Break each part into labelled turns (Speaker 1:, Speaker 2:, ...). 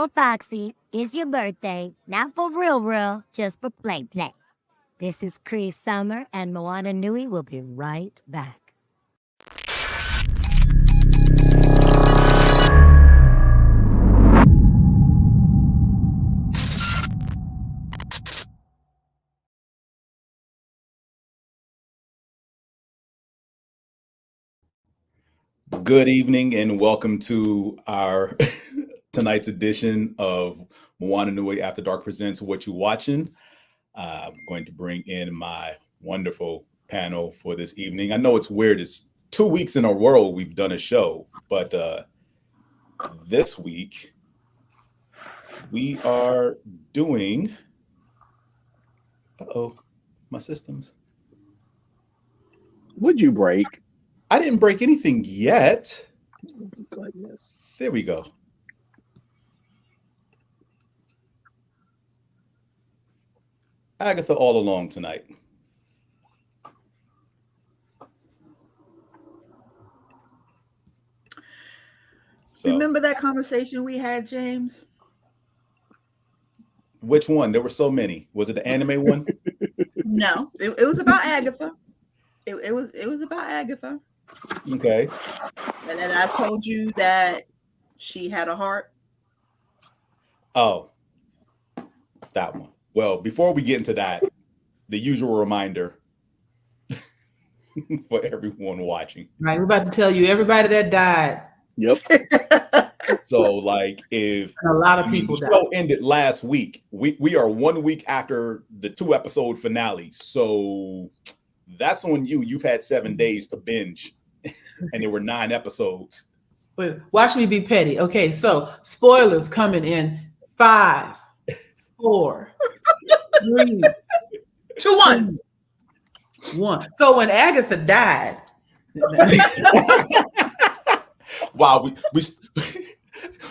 Speaker 1: Oh, Foxy, it's your birthday. Not for real, just for play. This is Cree Summer, and Moana Nui will be right back.
Speaker 2: Good evening and welcome to our tonight's edition of Moana Nui After Dark presents Whatcha Watchin. I'm going to bring in my wonderful panel for this evening. I know it's weird. It's 2 weeks in a row we've done a show, but this week we are doing. My systems.
Speaker 3: Would you break?
Speaker 2: I didn't break anything yet.
Speaker 3: Oh, goodness.
Speaker 2: There we go. Agatha All Along tonight.
Speaker 4: So, remember that conversation we had, James?
Speaker 2: Which one? There were so many. Was it the anime one?
Speaker 4: No, it was about Agatha. It was about Agatha.
Speaker 2: Okay.
Speaker 4: And then I told you that she had a heart.
Speaker 2: Oh, that one. Well, before we get into that, the usual reminder for everyone watching.
Speaker 5: Right, we're about to tell you everybody that died.
Speaker 3: Yep.
Speaker 2: So, like, if
Speaker 5: a lot of people
Speaker 2: the show ended last week, we are 1 week after the 2-episode finale. So that's on you. You've had 7 days to binge, and there were 9 episodes.
Speaker 5: Wait, watch me be petty. Okay, so spoilers coming in 5, 4, 3,
Speaker 4: 2,
Speaker 5: 1. So when Agatha died.
Speaker 2: Wow,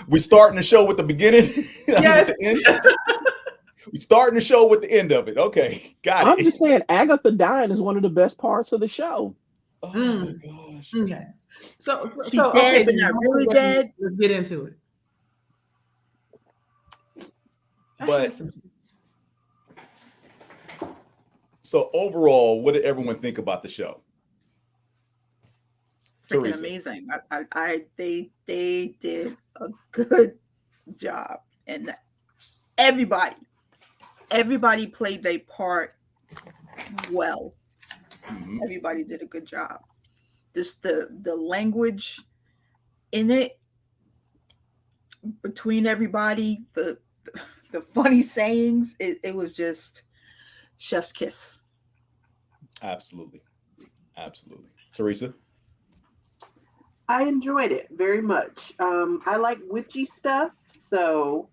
Speaker 2: we starting the show with the beginning.
Speaker 5: Yes.
Speaker 2: With the end. We starting the show with the end of it. Okay, got it.
Speaker 3: I'm just saying, Agatha dying is one of the best parts of the show.
Speaker 2: Oh my gosh.
Speaker 5: Okay. So
Speaker 4: she's dead, but not really dead.
Speaker 5: Let's get into it.
Speaker 2: But so overall, what did everyone think about the show?
Speaker 4: Freaking
Speaker 2: Teresa.
Speaker 4: Amazing. They did a good job, and everybody played their part well. Mm-hmm. Everybody did a good job. Just the language in it between everybody, the funny sayings, it was just chef's kiss.
Speaker 2: Absolutely. Teresa?
Speaker 6: I enjoyed it very much. I like witchy stuff, so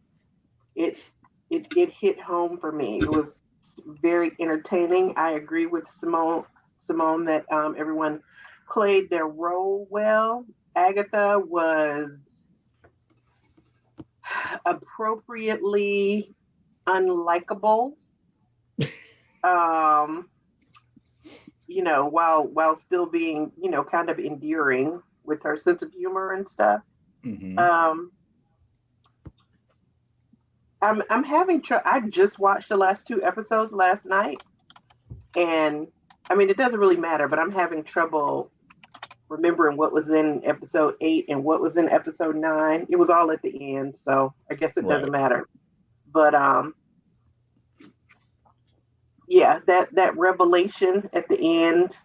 Speaker 6: it hit home for me. It was very entertaining. I agree with Simone that everyone played their role well. Agatha was appropriately unlikable. While still being, kind of endearing with her sense of humor and stuff. Mm-hmm. I'm having I just watched the last 2 episodes last night, and I mean, it doesn't really matter, but I'm having trouble remembering what was in episode 8 and what was in episode 9. It was all at the end, so I guess it doesn't matter. But yeah, that revelation at the end,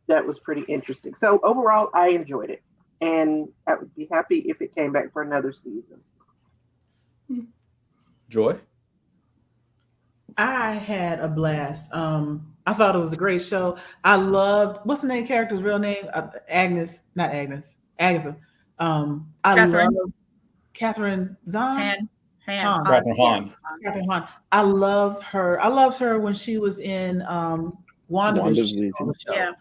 Speaker 6: that was pretty interesting. So overall, I enjoyed it, and I would be happy if it came back for another season.
Speaker 2: Joy?
Speaker 5: I had a blast. I thought it was a great show. I loved, what's the name character's real name? Agatha. I love Catherine Zahn.
Speaker 2: Catherine Hahn.
Speaker 5: Catherine Hahn. I love her. I loved her when she was in WandaVision.
Speaker 4: Yeah.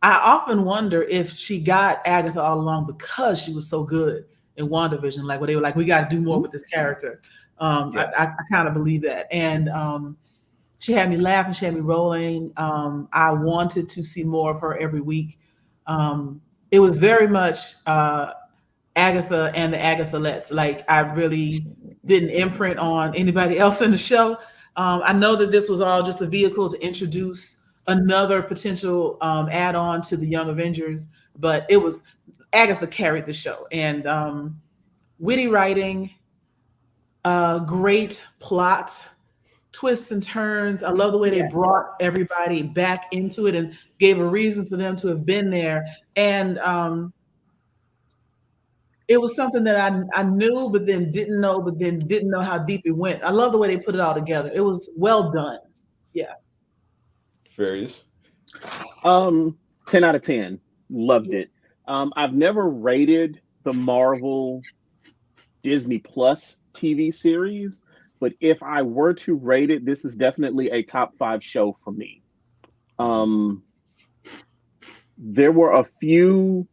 Speaker 5: I often wonder if she got Agatha All Along because she was so good in WandaVision. Like, where they were like, we got to do more with this character. Yes. I kind of believe that. And she had me laughing. She had me rolling. I wanted to see more of her every week. It was very much Agatha and the Agathalettes. Like, I really didn't imprint on anybody else in the show. I know that this was all just a vehicle to introduce another potential add-on to the Young Avengers, but it was Agatha carried the show, and witty writing, great plot, twists and turns. I love the way they brought everybody back into it and gave a reason for them to have been there. And it was something that I knew, but then didn't know how deep it went. I love the way they put it all together. It was well done. Yeah.
Speaker 2: Farious?
Speaker 3: 10 out of 10. Loved it. I've never rated the Marvel Disney Plus TV series, but if I were to rate it, this is definitely a top 5 show for me. There were a few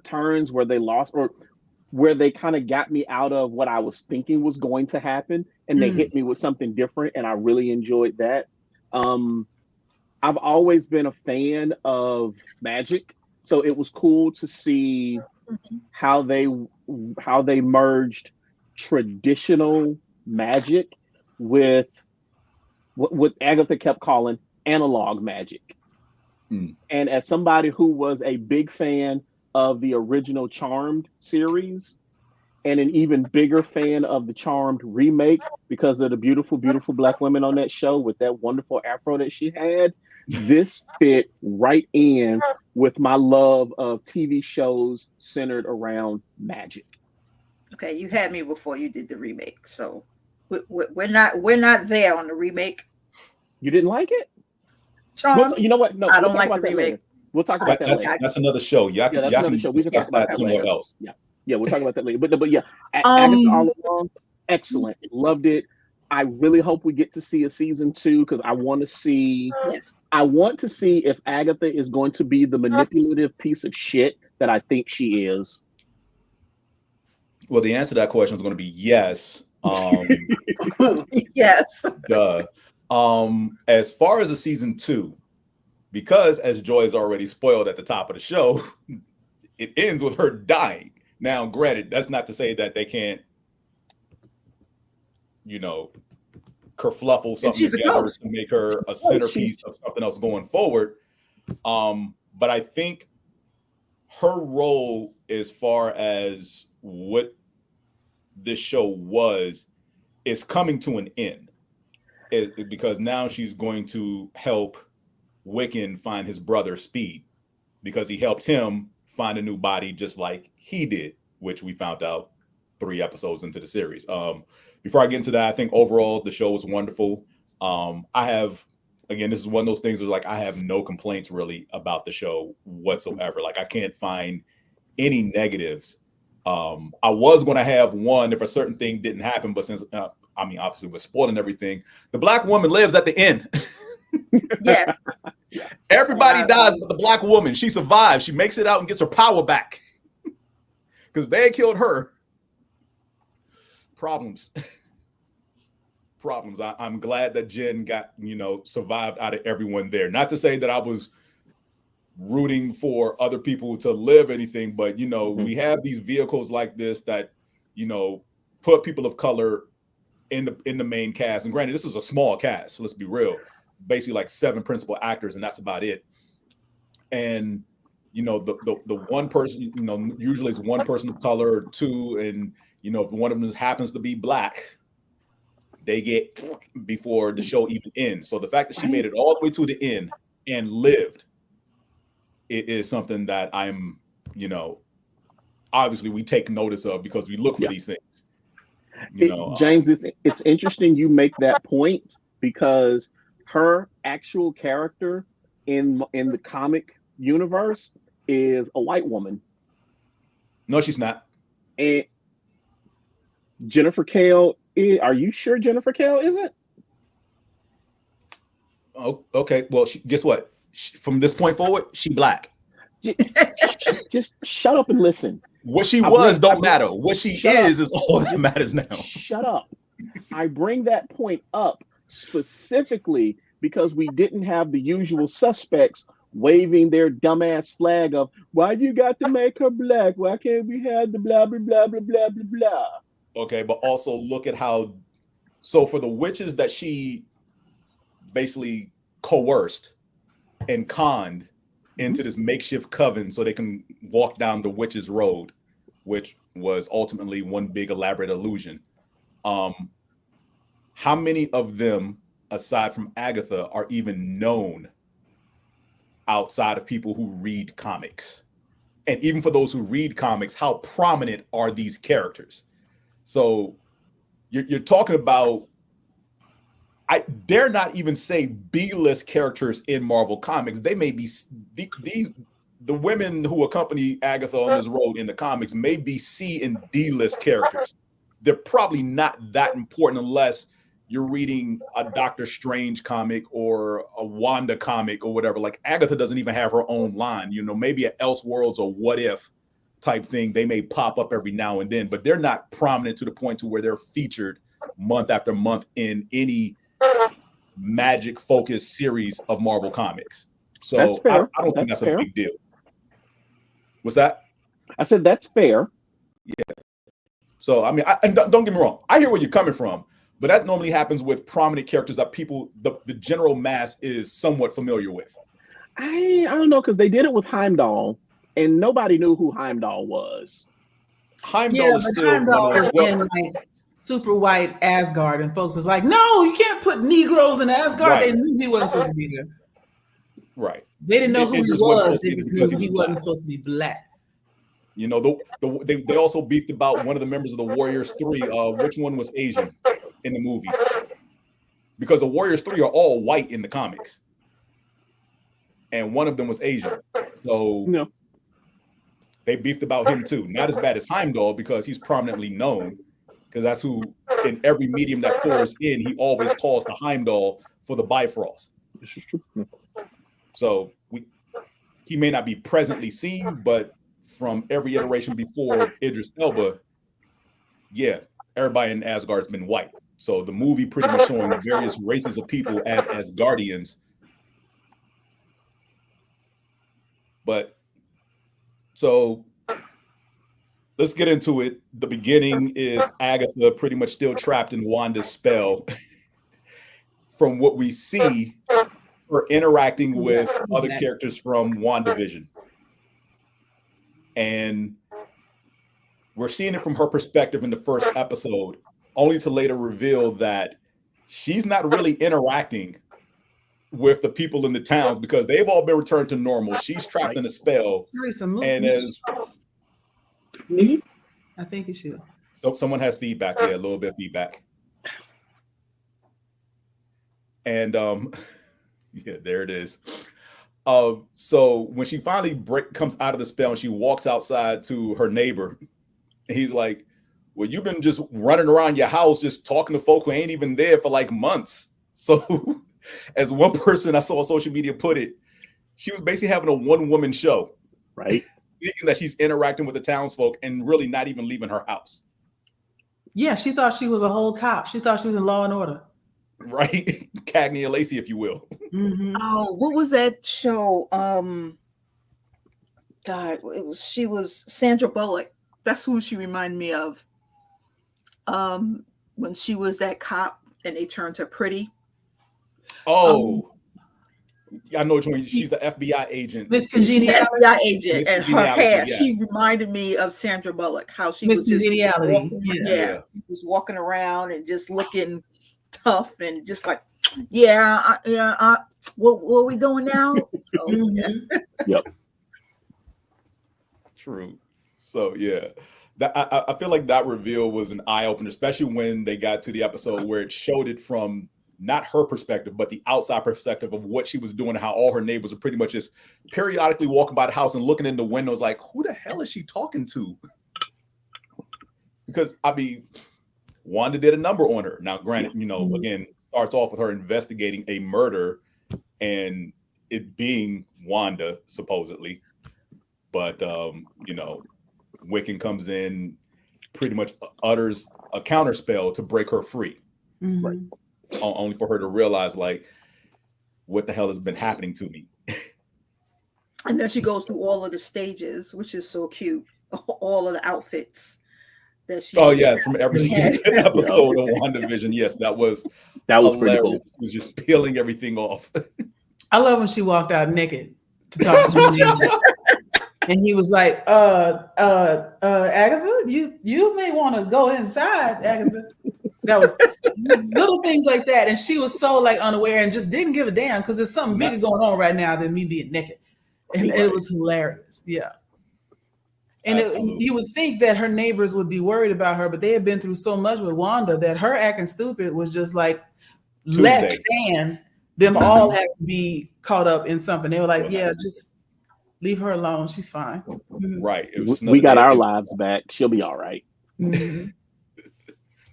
Speaker 3: turns where they lost, or where they kind of got me out of what I was thinking was going to happen, and they hit me with something different, and I really enjoyed that. I've always been a fan of magic, so it was cool to see how they merged traditional magic with what Agatha kept calling analog magic. And as somebody who was a big fan of the original Charmed series, and an even bigger fan of the Charmed remake because of the beautiful, beautiful Black women on that show with that wonderful afro that she had, this fit right in with my love of TV shows centered around magic.
Speaker 4: Okay, you had me before you did the remake, so we're not there on the remake.
Speaker 3: You didn't like it?
Speaker 4: Charmed?
Speaker 3: You know what? No,
Speaker 4: I don't like the remake.
Speaker 3: We'll talk about that later.
Speaker 2: That's another show. Y'all
Speaker 3: That's
Speaker 2: can
Speaker 3: another show. We can talk
Speaker 2: discuss
Speaker 3: about
Speaker 2: that
Speaker 3: that
Speaker 2: somewhere
Speaker 3: later.
Speaker 2: else.
Speaker 3: Yeah, we'll talk about that later. But yeah, Agatha All Along, excellent. Loved it. I really hope we get to see a season 2, because I want to see.
Speaker 4: Yes.
Speaker 3: I want to see if Agatha is going to be the manipulative piece of shit that I think she is.
Speaker 2: Well, the answer to that question is going to be yes.
Speaker 4: Yes.
Speaker 2: Duh. As far as a season 2, because as Joy has already spoiled at the top of the show, it ends with her dying. Now, granted, that's not to say that they can't, kerfluffle something together to make her a centerpiece of something else going forward. But I think her role, as far as what this show was, is coming to an end. Because now she's going to help Wiccan find his brother Speed, because he helped him find a new body just like he did, which we found out 3 episodes into the series. Before I get into that, I think overall the show was wonderful. This is one of those things where, like, I have no complaints really about the show whatsoever. Like, I can't find any negatives. I was going to have one if a certain thing didn't happen, but since obviously we're spoiling everything, the Black woman lives at the end.
Speaker 4: Yes.
Speaker 2: Everybody dies but the Black woman. She survives. She makes it out and gets her power back. Because they killed her. Problems. I'm glad that Jen got, survived out of everyone there. Not to say that I was rooting for other people to live anything, but, we have these vehicles like this that, put people of color in the main cast. And granted, this is a small cast, so let's be real. Basically like 7 principal actors, and that's about it. And the one person, usually it's one person of color or 2, and if one of them happens to be Black, they get before the show even ends. So the fact that she made it all the way to the end and lived, it is something that I'm, obviously we take notice of, because we look for these things.
Speaker 3: James, it's interesting you make that point, because her actual character in the comic universe is a white woman.
Speaker 2: No, she's not.
Speaker 3: And Jennifer Kale, are you sure Jennifer Kale isn't?
Speaker 2: Oh, okay. Well, guess what? From this point forward, she Black.
Speaker 3: Just shut up and listen.
Speaker 2: What she don't matter. What she is all that matters now.
Speaker 3: Shut up. I bring that point up specifically because we didn't have the usual suspects waving their dumbass flag of why you got to make her black? Why can't we have the blah blah blah blah blah blah blah?
Speaker 2: Okay, but also look at how. So for the witches that she basically coerced and conned into this makeshift coven so they can walk down the witch's road, which was ultimately one big elaborate illusion. How many of them, aside from Agatha, are even known outside of people who read comics? And even for those who read comics, how prominent are these characters? So you're talking about, I dare not even say B-list characters in Marvel Comics. They may be the women who accompany Agatha on this road in the comics may be C and D-list characters. They're probably not that important unless you're reading a Doctor Strange comic or a Wanda comic or whatever. Like Agatha doesn't even have her own line, you know, maybe an Elseworlds or What If type thing. They may pop up every now and then, but they're not prominent to the point to where they're featured month after month in any magic focused series of Marvel Comics. So
Speaker 3: That's fair.
Speaker 2: I don't think that's a big deal. What's that?
Speaker 3: I said that's fair.
Speaker 2: Yeah. So I mean, and don't get me wrong, I hear where you're coming from, but that normally happens with prominent characters that people, the general mass is somewhat familiar with.
Speaker 3: I don't know, because they did it with Heimdall, and nobody knew who Heimdall was.
Speaker 2: Heimdall is still
Speaker 5: Heimdall was in like super white Asgard, and folks was like, "No, you can't put Negroes in Asgard." Right. They knew he wasn't supposed to be there.
Speaker 2: Right.
Speaker 5: They didn't know who he was. They just knew he wasn't supposed to be black.
Speaker 2: You know, they also beefed about one of the members of the Warriors 3. Which one was Asian in the movie? Because the Warriors 3 are all white in the comics, and one of them was Asian. So they beefed about him too. Not as bad as Heimdall because he's prominently known, because that's who in every medium that Thor is in, he always calls the Heimdall for the Bifrost.
Speaker 3: This is true.
Speaker 2: So he may not be presently seen, but from every iteration before Idris Elba, yeah, everybody in Asgard's been white. So the movie pretty much showing various races of people as Asgardians. But so let's get into it. The beginning is Agatha pretty much still trapped in Wanda's spell. From what we see, her interacting with other characters from WandaVision. And we're seeing it from her perspective in the first episode, only to later reveal that she's not really interacting with the people in the towns because they've all been returned to normal. She's trapped in a spell. And as
Speaker 5: me, I think it's you.
Speaker 2: So someone has feedback. Yeah, a little bit of feedback. And yeah, there it is. So when she finally comes out of the spell and she walks outside to her neighbor, and he's like, well, you've been just running around your house just talking to folk who ain't even there for like months. So as one person I saw on social media put it, she was basically having a one-woman show,
Speaker 3: right?
Speaker 2: Thinking that she's interacting with the townsfolk and really not even leaving her house.
Speaker 5: Yeah, she thought she was a whole cop. She thought she was in Law and Order.
Speaker 2: Right? Cagney and Lacey, if you will.
Speaker 5: Mm-hmm.
Speaker 4: Oh, what was that show? She was Sandra Bullock. That's who she reminded me of. When she was that cop and they turned her pretty.
Speaker 2: Oh, I know which one. She's the FBI agent.
Speaker 5: Miss Congeniality.
Speaker 4: FBI agent,
Speaker 2: Miss
Speaker 4: and her hair.
Speaker 2: Yeah.
Speaker 4: She reminded me of Sandra Bullock. How she
Speaker 5: Miss
Speaker 4: was just
Speaker 5: Congeniality.
Speaker 4: She was walking around and just looking tough and just like, what are we doing now? So,
Speaker 3: Yep.
Speaker 2: True. So yeah, that I feel like that reveal was an eye opener, especially when they got to the episode where it showed it from not her perspective, but the outside perspective of what she was doing and how all her neighbors are pretty much just periodically walking by the house and looking in the windows like, who the hell is she talking to? Because I mean, Wanda did a number on her. Now, granted, again, starts off with her investigating a murder and it being Wanda, supposedly. But, Wiccan comes in, pretty much utters a counterspell to break her free.
Speaker 5: Mm-hmm.
Speaker 2: Right. Only for her to realize, like, what the hell has been happening to me?
Speaker 4: And then she goes through all of the stages, which is so cute. All of the outfits that she.
Speaker 2: Oh yes, from every episode of WandaVision. Yes, that was
Speaker 3: pretty
Speaker 2: hilarious.
Speaker 3: cool.
Speaker 2: She was just peeling everything off.
Speaker 5: I love when she walked out naked to talk to him. And he was like, Agatha, you may want to go inside, Agatha. That was little things like that. And she was so like unaware and just didn't give a damn because there's something bigger going on right now than me being naked. And it was hilarious. Yeah. And you would think that her neighbors would be worried about her, but they had been through so much with Wanda that her acting stupid was just like, let stand them all have to be caught up in something. They were like, yeah, just leave her alone. She's fine.
Speaker 2: Right.
Speaker 3: We got our lives back. She'll be all right.
Speaker 5: Mm-hmm.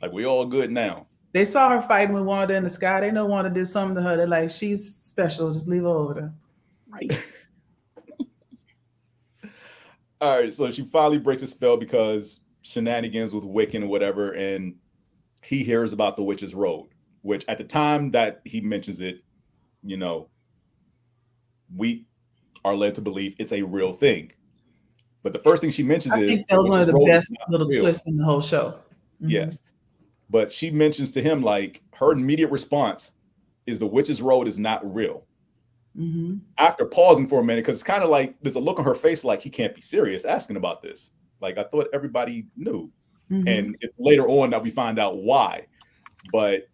Speaker 2: Like, we all good now.
Speaker 5: They saw her fighting with Wanda in the sky. They know Wanda did something to her. They're like, she's special. Just leave her over there.
Speaker 3: Right.
Speaker 2: All right. So she finally breaks a spell because shenanigans with Wiccan and whatever. And he hears about the Witch's Road, which at the time that he mentions it, you know, we are led to believe it's a real thing. But the first thing she mentions
Speaker 5: I
Speaker 2: is
Speaker 5: think that was one of the best little twists in the whole show.
Speaker 2: Mm-hmm. Yes. But she mentions to him, like, her immediate response is the Witch's Road is not real.
Speaker 5: Mm-hmm.
Speaker 2: After pausing for a minute, because it's kind of like there's a look on her face like he can't be serious asking about this. Like, I thought everybody knew. Mm-hmm. And it's later on that we find out why. But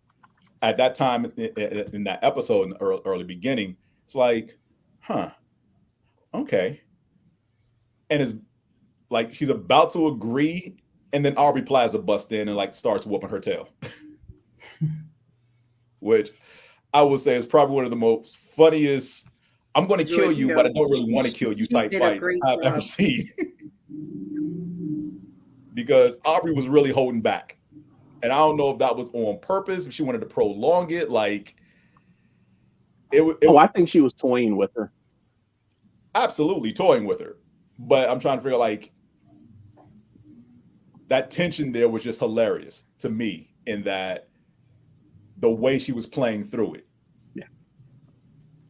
Speaker 2: at that time in that episode, in the early beginning, it's like, huh, okay. And it's like she's about to agree, and then Aubrey Plaza busts in and like starts whooping her tail. Which I would say is probably one of the most funniest, I'm going to kill you, but I don't really want to kill you type fights I've ever seen. Because Aubrey was really holding back. And I don't know if that was on purpose, if she wanted to prolong it. Like,
Speaker 3: I think she was toying with her.
Speaker 2: Absolutely toying with her. But I'm trying to figure, like, that tension there was just hilarious to me, in that the way she was playing through it.
Speaker 3: Yeah.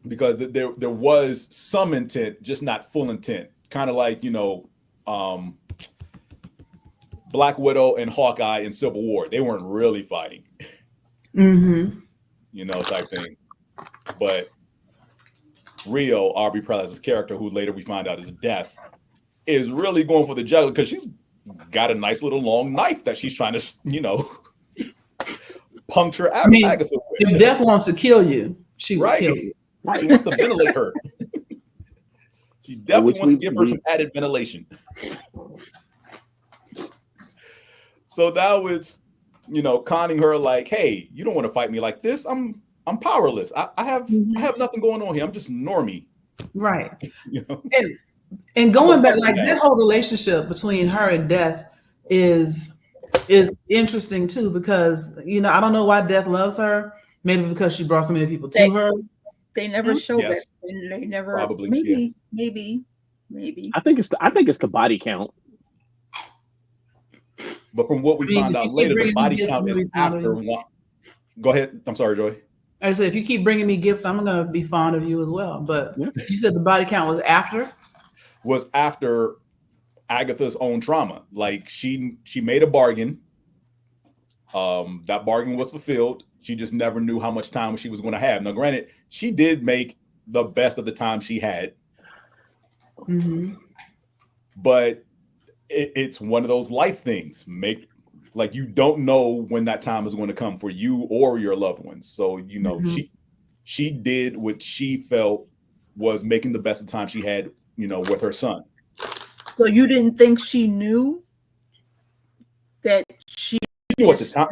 Speaker 2: Because there was some intent, just not full intent. Kind of like, you know, Black Widow and Hawkeye in Civil War. They weren't really fighting.
Speaker 5: Mm-hmm.
Speaker 2: You know, type thing. But Rio, Aubrey Plaza's character, who later we find out is Death, is really going for the jugular because she's got a nice little long knife that she's trying to, you know, puncture Agatha with.
Speaker 5: If Death wants to kill you, she will kill you.
Speaker 2: Right. She wants to ventilate her. She definitely wants to give her some added ventilation. So now it's, you know, conning her like, hey, you don't want to fight me like this. I'm powerless. I have nothing going on here. I'm just normie.
Speaker 5: Right.
Speaker 2: You know?
Speaker 5: And going back, like that whole relationship between her and Death is interesting too, because, you know, I don't know why Death loves her. Maybe because she brought so many people to her.
Speaker 4: They never showed that. They never.
Speaker 2: Probably.
Speaker 4: Maybe.
Speaker 3: I think it's the body count.
Speaker 2: But from what we found out later, the body count is after one. Go ahead. I'm sorry, Joy.
Speaker 5: I said, if you keep bringing me gifts, I'm going to be fond of you as well. But you said the body count was after?
Speaker 2: Was after Agatha's own trauma. Like, she made a bargain. That bargain was fulfilled. She just never knew how much time she was going to have. Now, granted, she did make the best of the time she had.
Speaker 5: Mm-hmm.
Speaker 2: But it's one of those life things. Like, you don't know when that time is going to come for you or your loved ones. So, you know, she did what she felt was making the best of the time she had, you know, with her son.
Speaker 4: So you didn't think she knew that she
Speaker 2: knew at the time.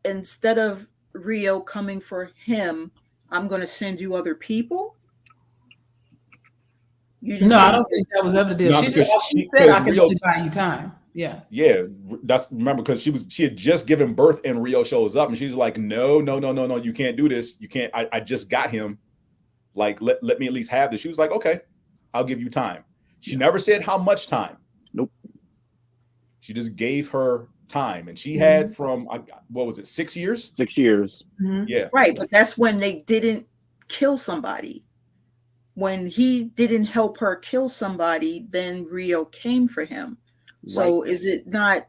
Speaker 4: Instead of Rio coming for him, I'm going to send you other people?
Speaker 5: No, I don't think that was ever the deal. She said, I can only buy you time. Yeah.
Speaker 2: Yeah. Remember, because she had just given birth and Rio shows up and she's like, no, you can't do this. You can't. I just got him. Like, let me at least have this. She was like, okay, I'll give you time. She never said how much time.
Speaker 3: Nope.
Speaker 2: She just gave her time. And she had from, what was it, 6 years?
Speaker 3: 6 years.
Speaker 5: Mm-hmm.
Speaker 2: Yeah.
Speaker 4: Right. But that's when they didn't kill somebody. when he didn't help her kill somebody, then Rio came for him. So is it not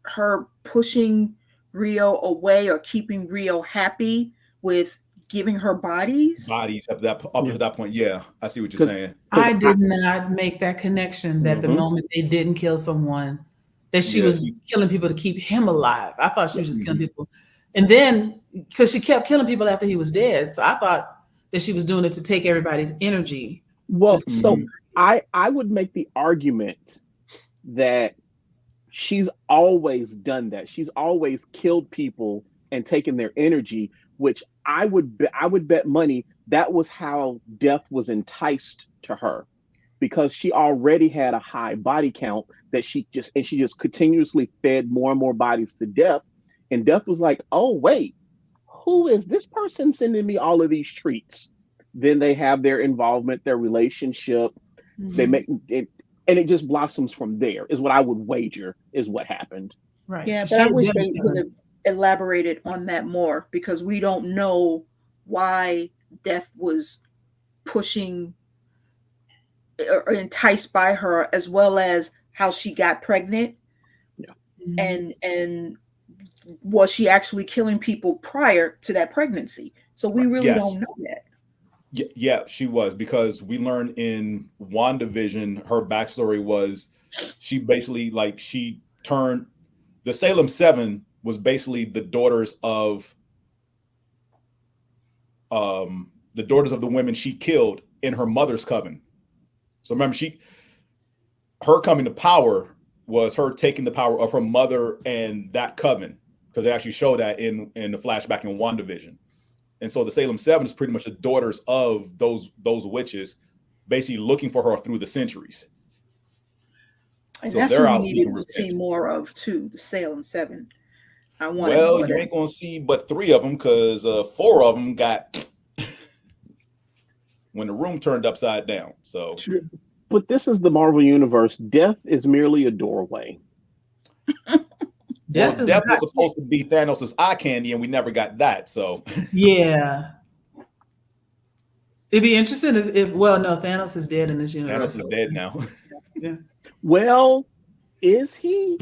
Speaker 4: her pushing Rio away or keeping Rio happy with giving her bodies
Speaker 2: up to that point? Yeah, I see what you're saying.
Speaker 5: I did not make that connection that the moment they didn't kill someone, that she was killing people to keep him alive. I thought she was just killing people. And then, because she kept killing people after he was dead, so I thought that she was doing it to take everybody's energy.
Speaker 3: Well, so I would make the argument that she's always done that. She's always killed people and taken their energy, which I would bet money that was how death was enticed to her, because she already had a high body count that she just continuously fed more and more bodies to death. And death was like, oh, wait, who is this person sending me all of these treats? Then they have their involvement, their relationship. They make it, and it just blossoms from there, is what I would wager is what happened.
Speaker 5: Right.
Speaker 4: Yeah, but I wish they could have elaborated on that more, because we don't know why Death was pushing or enticed by her, as well as how she got pregnant. And was she actually killing people prior to that pregnancy? So we really don't know that.
Speaker 2: Yeah, she was, because we learned in WandaVision, her backstory was she basically, like, she turned the Salem 7 was basically the daughters of the women she killed in her mother's coven. So remember, her coming to power was her taking the power of her mother and that coven, because they actually show that in the flashback in WandaVision. And so the Salem 7 is pretty much the daughters of those witches, basically looking for her through the centuries.
Speaker 4: And so that's what we needed to see more of too, the Salem 7.
Speaker 2: You ain't gonna see but 3 of them, because 4 of them got when the room turned upside down. So,
Speaker 3: but this is the Marvel Universe. Death is merely a doorway.
Speaker 2: Death was supposed to be Thanos' eye candy, and we never got that. So
Speaker 5: yeah, it'd be interesting if Thanos is dead in this universe.
Speaker 2: Thanos is dead now.
Speaker 5: Yeah.
Speaker 3: Well, is he?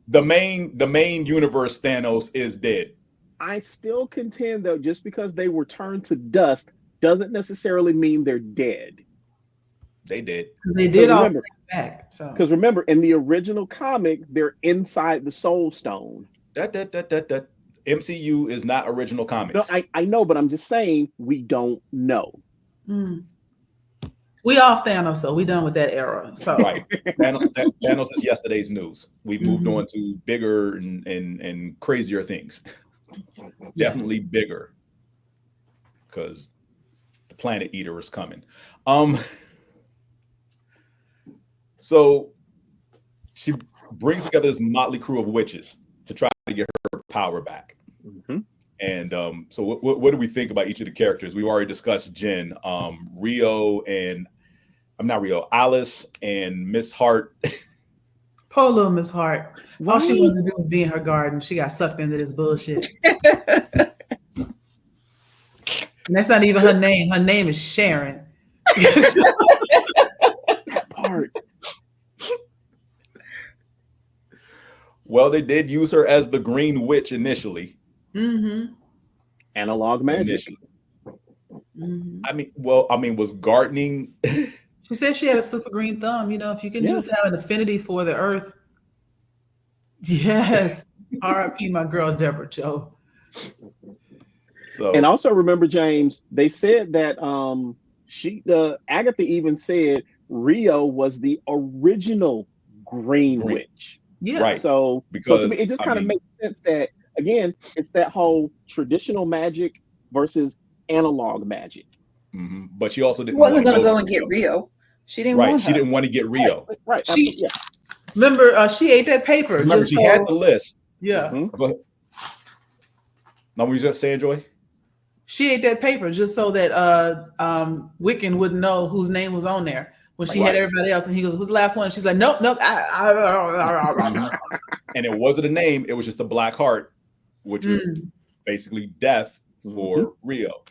Speaker 2: The main universe Thanos is dead.
Speaker 3: I still contend, though, just because they were turned to dust doesn't necessarily mean they're dead.
Speaker 2: They did.
Speaker 5: Because they did all stay back. So,
Speaker 3: because remember, in the original comic, they're inside the Soul Stone.
Speaker 2: That MCU is not original comics.
Speaker 3: No, I know, but I'm just saying we don't know.
Speaker 5: We off Thanos though. We done with that era. So
Speaker 2: right, Thanos is yesterday's news. We've moved on to bigger and crazier things. Definitely bigger, because the Planet Eater is coming. So she brings together this motley crew of witches to try to get her power back. And so what do we think about each of the characters? We've already discussed Jen, Alice and Miss Hart.
Speaker 5: Poor little Miss Hart. All she wanted to do was be in her garden. She got sucked into this bullshit. And that's not even her name. Her name is Sharon.
Speaker 3: That part.
Speaker 2: Well, they did use her as the Green Witch initially.
Speaker 3: Analog magic.
Speaker 2: I mean, was gardening.
Speaker 5: She said she had a super green thumb. You know, if you can just have an affinity for the earth. Yes. R.I.P. my girl Deborah Joe.
Speaker 3: So, and also remember, James, they said that Agatha even said Rio was the original Green Witch.
Speaker 5: Yeah.
Speaker 2: Right.
Speaker 3: So to me, it just kind of makes sense that, again, it's that whole traditional magic versus analog magic.
Speaker 2: But she also didn't
Speaker 4: wasn't going to go and get Rio. She didn't want her.
Speaker 2: She didn't want to get Rio.
Speaker 3: Right.
Speaker 5: Remember, she ate that paper.
Speaker 2: Remember, she had the list.
Speaker 5: Yeah.
Speaker 2: Go ahead. Now, what were you saying, Joy?
Speaker 5: She ate that paper just so that Wiccan wouldn't know whose name was on there when she had everybody else. And he goes, "Who's the last one?" She's like, "Nope."
Speaker 2: And it wasn't a name; it was just a black heart, which was basically death for Rio.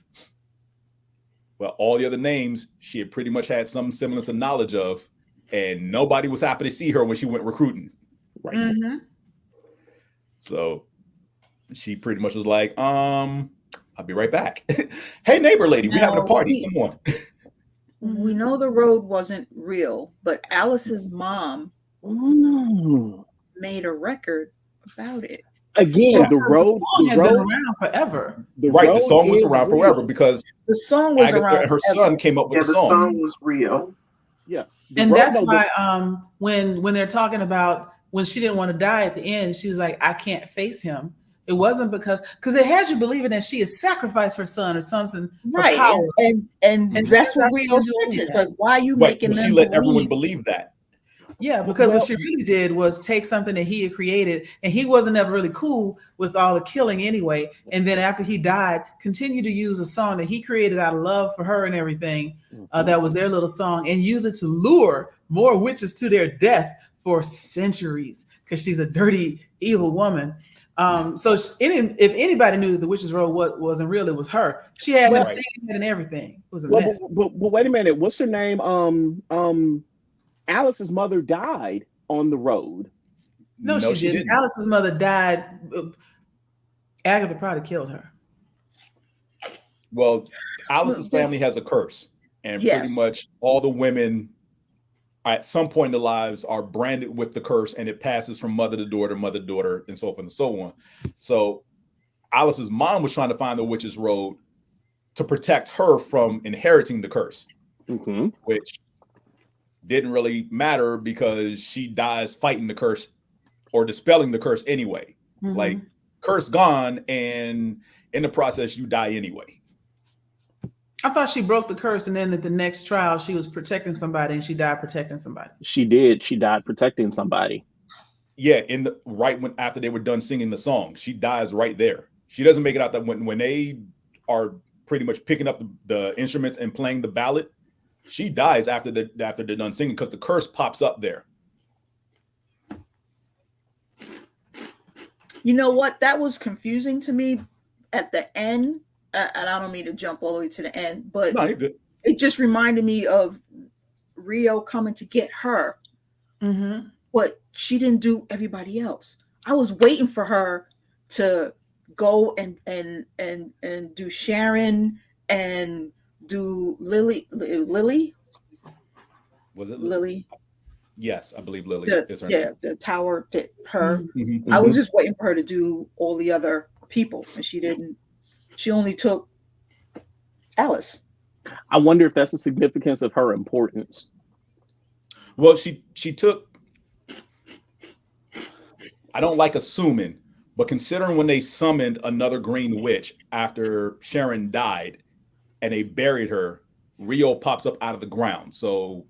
Speaker 2: But all the other names, she had pretty much had some semblance of knowledge of, and nobody was happy to see her when she went recruiting.
Speaker 3: Right.
Speaker 5: Mm-hmm.
Speaker 2: So she pretty much was like, I'll be right back. Hey, neighbor lady, we're having a party. Come on.
Speaker 4: We know the road wasn't real, but Alice's mom made a record about it.
Speaker 3: Again, the road
Speaker 5: had been around forever.
Speaker 2: The song was around forever because
Speaker 4: the song was
Speaker 2: Agatha
Speaker 4: around.
Speaker 2: And her son came up with the song.
Speaker 6: The song was real.
Speaker 3: Yeah,
Speaker 5: And that's why when they're talking about when she didn't want to die at the end, she was like, I can't face him. It wasn't because they had you believing that she had sacrificed her son or something,
Speaker 4: right?
Speaker 5: For power.
Speaker 4: And that's what Rio said. Like, why are you making them?
Speaker 2: She let everyone believe that.
Speaker 5: Yeah, because what she really did was take something that he had created, and he wasn't ever really cool with all the killing anyway. And then after he died, continued to use a song that he created out of love for her and everything. That was their little song, and use it to lure more witches to their death for centuries because she's a dirty, evil woman. So if anybody knew that the Witch's Road wasn't real, it was her. She had him singing it and everything. It was a mess.
Speaker 3: But wait a minute, what's her name? Alice's mother died on the road.
Speaker 5: No, she didn't. Alice's mother died. Agatha probably killed her.
Speaker 2: Well, Alice's family has a curse, and pretty much all the women at some point in their lives are branded with the curse, and it passes from mother to daughter, and so forth and so on. So Alice's mom was trying to find the Witch's Road to protect her from inheriting the curse, which didn't really matter because she dies fighting the curse or dispelling the curse anyway. Like, curse gone, and in the process, you die anyway.
Speaker 5: I thought she broke the curse, and then at the next trial, she was protecting somebody, and she died protecting somebody.
Speaker 3: She did. She died protecting somebody.
Speaker 2: Yeah, after they were done singing the song, she dies right there. She doesn't make it out that when they are pretty much picking up the instruments and playing the ballad, she dies after they're done singing because the curse pops up there.
Speaker 4: You know what? That was confusing to me at the end. And I don't mean to jump all the way to the end, but
Speaker 2: no, you're good.
Speaker 4: It just reminded me of Rio coming to get her. But she didn't do everybody else. I was waiting for her to go and do Sharon and do Lily. Was it Lily?
Speaker 2: Yes, I believe Lily is her
Speaker 4: name. The tower that her. I was just waiting for her to do all the other people, and she didn't. She only took Alice.
Speaker 3: I wonder if that's the significance of her importance.
Speaker 2: Well, she took. I don't like assuming, but considering when they summoned another green witch after Sharon died, and they buried her, Rio pops up out of the ground. So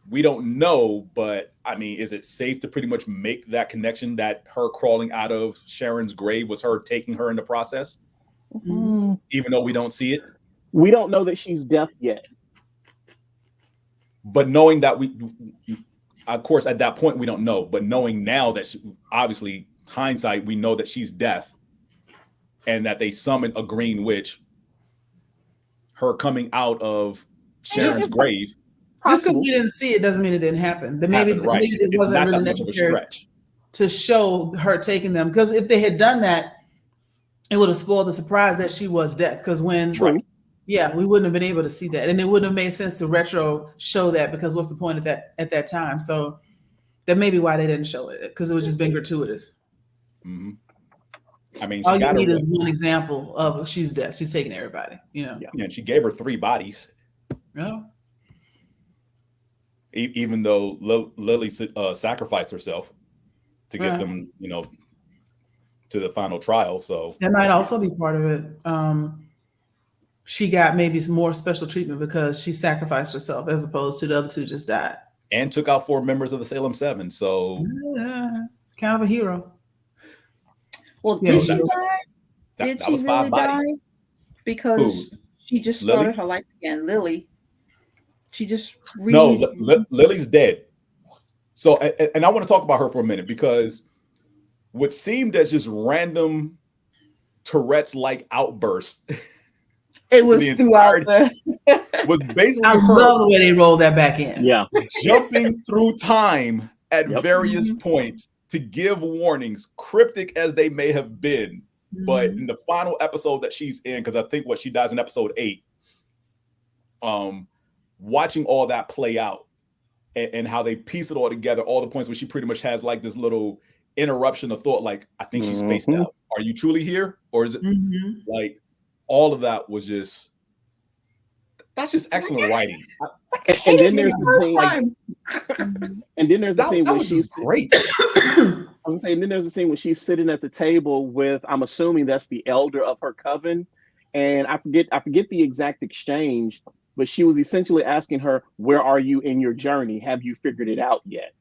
Speaker 2: we don't know, but I mean, is it safe to pretty much make that connection that her crawling out of Sharon's grave was her taking her in the process? Even though we don't see it?
Speaker 3: We don't know that she's deaf yet.
Speaker 2: But knowing that of course, at that point, we don't know. But knowing now that obviously, hindsight, we know that she's deaf and that they summoned a green witch, her coming out of Sharon's grave.
Speaker 5: Just because we didn't see it doesn't mean it didn't happen. Maybe it wasn't really necessary to show her taking them. Because if they had done that, it would have spoiled the surprise that she was deaf. Because when, we wouldn't have been able to see that, and it wouldn't have made sense to retro show that. Because what's the point at that time? So that may be why they didn't show it, because it was just being gratuitous.
Speaker 2: I mean,
Speaker 5: all you need is one example of she's deaf. She's taking everybody,
Speaker 2: Yeah, and she gave her 3 bodies.
Speaker 5: Yeah.
Speaker 2: Even though Lily sacrificed herself to get them, to the final trial. So
Speaker 5: that might also be part of it. She got maybe some more special treatment because she sacrificed herself as opposed to the other 2 just died.
Speaker 2: And took out 4 members of the Salem 7. So
Speaker 5: kind of a hero.
Speaker 4: Well, did she die? Did she really die? Because she just started her life again. Lily. She just
Speaker 2: Lily's dead. So, and I want to talk about her for a minute, because what seemed as just random Tourette's-like outbursts
Speaker 4: It was throughout the.
Speaker 2: Was basically
Speaker 5: I love the way they rolled that back in.
Speaker 3: Yeah.
Speaker 2: Jumping through time at
Speaker 3: Yep.
Speaker 2: various points to give warnings, cryptic as they may have been. But in the final episode that she's in, because I think she dies in episode 8, watching all that play out and how they piece it all together, all the points where she pretty much has like this little interruption of thought, like, I think she's spaced out. Are you truly here? Or is it like all of that was just, that's just excellent writing.
Speaker 3: And then there's the scene like, and then there's the scene where she's
Speaker 2: great.
Speaker 3: I'm saying then there's a scene when she's sitting at the table with, I'm assuming that's the elder of her coven. And I forget the exact exchange, but she was essentially asking her, where are you in your journey? Have you figured it out yet?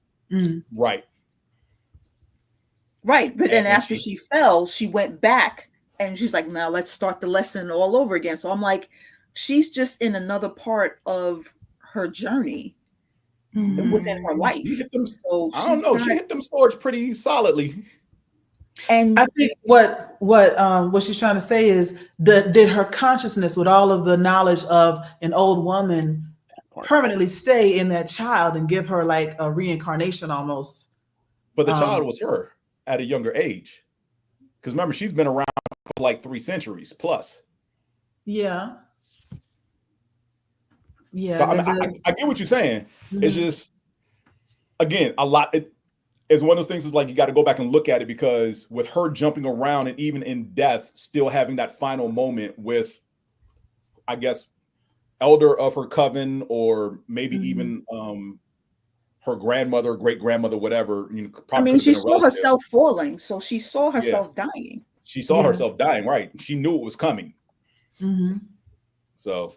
Speaker 2: Right.
Speaker 4: Right. But then after she fell, she went back and she's like, now let's start the lesson all over again. So I'm like, she's just in another part of her journey within her life.
Speaker 2: She hit them,
Speaker 4: so
Speaker 2: I don't know. She hit them swords pretty solidly.
Speaker 4: And
Speaker 5: I think what she's trying to say is that did her consciousness with all of the knowledge of an old woman permanently stay in that child and give her like a reincarnation almost?
Speaker 2: But the child was her at a younger age. Because remember, she's been around for like 3 centuries plus.
Speaker 5: Yeah. Yeah.
Speaker 2: So, I get what you're saying. It's just, again, a lot. It's one of those things is like you got to go back and look at it, because with her jumping around and even in death, still having that final moment with, I guess, elder of her coven, or maybe even her grandmother, great grandmother, whatever. You know,
Speaker 4: I mean, she saw herself falling, so she saw herself dying.
Speaker 2: She saw herself dying, right? She knew it was coming. So.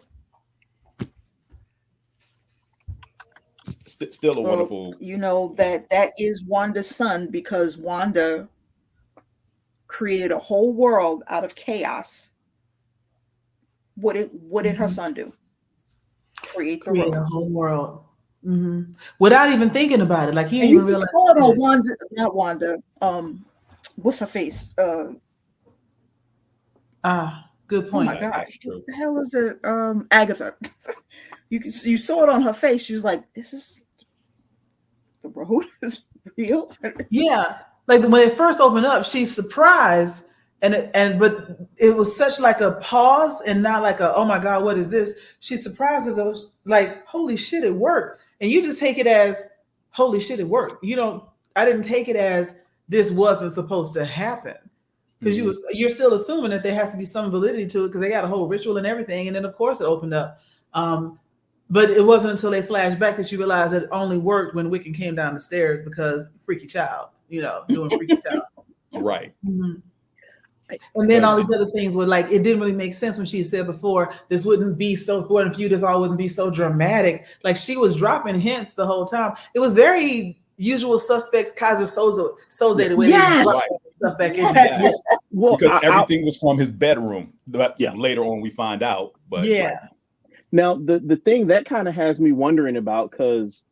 Speaker 2: Still a wonderful.
Speaker 4: You know that is Wanda's son, because Wanda created a whole world out of chaos. What did her son do? Create
Speaker 5: a whole world without even thinking about it. Like he didn't even realize.
Speaker 4: Wanda, not Wanda. What's her face?
Speaker 5: Good point.
Speaker 4: Oh my God, what the hell is it? Agatha. You saw it on her face. She was like, "This is the road is real."
Speaker 5: Yeah, like when it first opened up, she's surprised, but it was such like a pause and not like a, oh my God, what is this? She's surprised as it was like, holy shit, it worked, and you just take it as holy shit, it worked. I didn't take it as this wasn't supposed to happen, because you're still assuming that there has to be some validity to it, because they got a whole ritual and everything, and then of course it opened up. But it wasn't until they flashed back that you realized it only worked when Wiccan came down the stairs, because freaky child, doing freaky child.
Speaker 2: Right.
Speaker 5: And then all these other things were like, it didn't really make sense when she said before, this wouldn't be so, for you, this all wouldn't be so dramatic. Like she was dropping hints the whole time. It was very Usual Suspects, Kaiser Soze the way they brought stuff back in.
Speaker 2: Yes. Well, because everything was from his bedroom. But later on we find out. But
Speaker 3: Now, the thing that kind of has me wondering about, because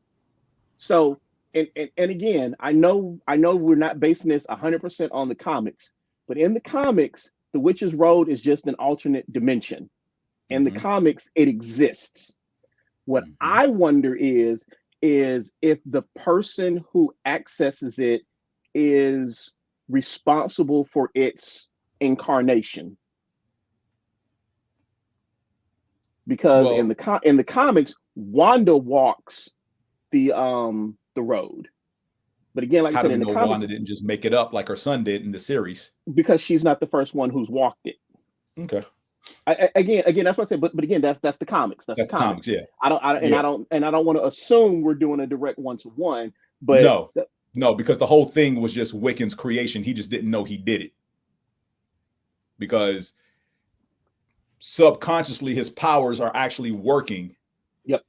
Speaker 3: and again, I know we're not basing this 100% on the comics, but in the comics, the Witch's Road is just an alternate dimension. In the comics, it exists. What I wonder is if the person who accesses it is responsible for its incarnation. Because in the comics, Wanda walks the road, but again, like I said, in the comics,
Speaker 2: Wanda didn't just make it up like her son did in the series,
Speaker 3: because she's not the first one who's walked it.
Speaker 2: Okay.
Speaker 3: Again, that's what I said. But again, that's the comics. That's the comics. Yeah. I don't want to assume we're doing a direct 1-to-1. But
Speaker 2: no, because the whole thing was just Wiccan's creation. He just didn't know he did it, because subconsciously his powers are actually working.
Speaker 3: Yep.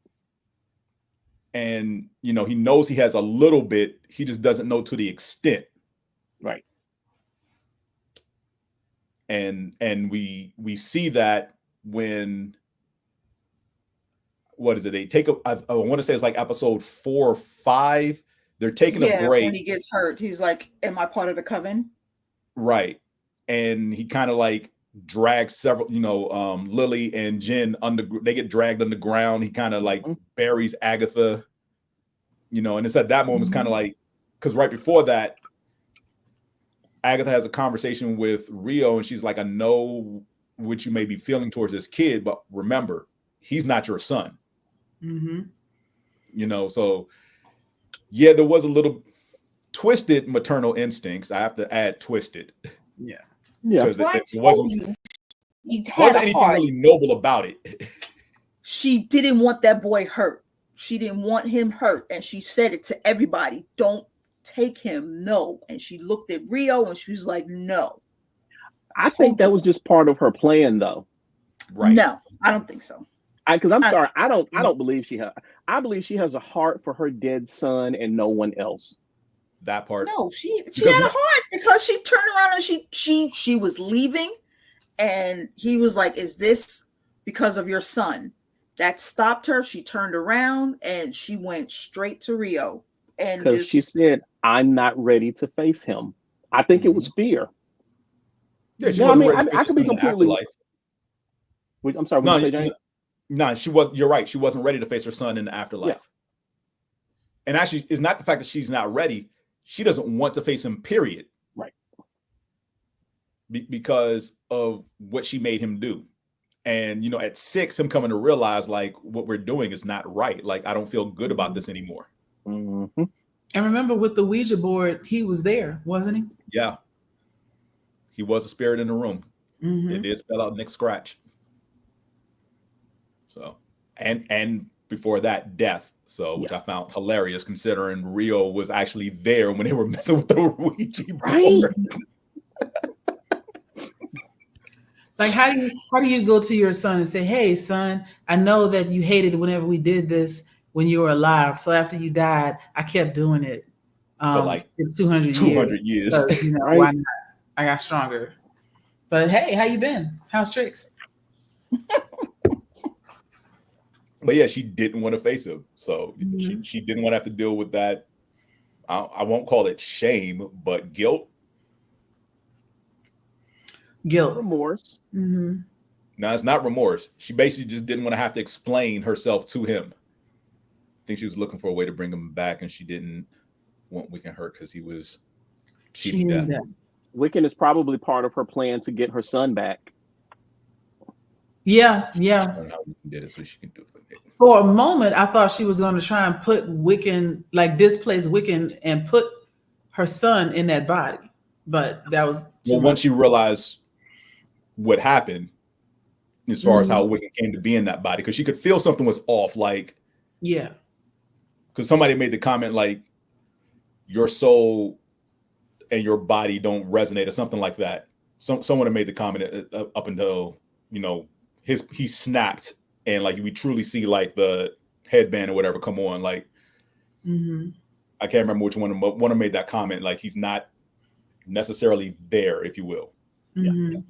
Speaker 2: And he knows he has a little bit, he just doesn't know to the extent.
Speaker 3: Right.
Speaker 2: And we see that when, what is it? They take I want to say it's like episode 4 or 5. They're taking a break.
Speaker 4: When he gets hurt, he's like, "Am I part of the coven?"
Speaker 2: Right. And he kind of like drags several, Lily and Jen they get dragged underground. He kind of like buries Agatha, and it's at that moment, it's kind of like, because right before that, Agatha has a conversation with Rio, and she's like, I know what you may be feeling towards this kid, but remember, he's not your son. So yeah, there was a little twisted maternal instincts. I have to add twisted.
Speaker 4: Yeah.
Speaker 2: Because
Speaker 4: Well,
Speaker 2: it wasn't anything really noble about it.
Speaker 4: She didn't want that boy hurt. She didn't want him hurt. And she said it to everybody. Don't take him. No. And she looked at Rio and she was like, no.
Speaker 3: I think that was just part of her plan, though.
Speaker 2: Right.
Speaker 4: No, I don't think so.
Speaker 3: Because I'm sorry. I don't believe she has. I believe she has a heart for her dead son and no one else.
Speaker 2: That part.
Speaker 4: No, she had a heart because she turned around and she was leaving, and he was like, "Is this because of your son?" That stopped her. She turned around and she went straight to Rio, and
Speaker 3: because she said, "I'm not ready to face him." I think it was fear.
Speaker 2: Yeah, she wasn't ready to face
Speaker 3: I could be completely. I'm sorry. What did you say, Jane?
Speaker 2: No, she was. You're right. She wasn't ready to face her son in the afterlife. Yeah. And actually, it's not the fact that she's not ready. She doesn't want to face him, period.
Speaker 3: Right.
Speaker 2: Because of what she made him do. And, at 6, him coming to realize, like, what we're doing is not right. Like, I don't feel good about this anymore.
Speaker 5: And remember, with the Ouija board, he was there, wasn't he?
Speaker 2: Yeah. He was a spirit in the room. It did spell out Nick Scratch. So, and before that, death. So, which I found hilarious, considering Rio was actually there when they were messing with the Ouija board.
Speaker 5: Like, how do you go to your son and say, "Hey, son, I know that you hated whenever we did this when you were alive. So after you died, I kept doing it
Speaker 2: for like
Speaker 5: 200
Speaker 2: years.
Speaker 5: Right? Why not? I got stronger. But hey, how you been? How's Tricks?"
Speaker 2: But yeah, she didn't want to face him. So she didn't want to have to deal with that. I won't call it shame, but guilt.
Speaker 3: Remorse.
Speaker 2: No, it's not remorse. She basically just didn't want to have to explain herself to him. I think she was looking for a way to bring him back, and she didn't want Wiccan hurt because he was cheating death.
Speaker 3: Wiccan is probably part of her plan to get her son back.
Speaker 5: Yeah.
Speaker 2: How we did it so she can do it.
Speaker 5: For a moment, I thought she was going to try and put Wiccan, like displace Wiccan, and put her son in that body. But that was
Speaker 2: once you realize what happened, as far as how Wiccan came to be in that body, because she could feel something was off. Like,
Speaker 5: yeah,
Speaker 2: because somebody made the comment like, your soul and your body don't resonate or something like that. Someone had made the comment up until he snapped. And like we truly see like the headband or whatever come on, like I can't remember which one. One made that comment, like he's not necessarily there, if you will. Yeah.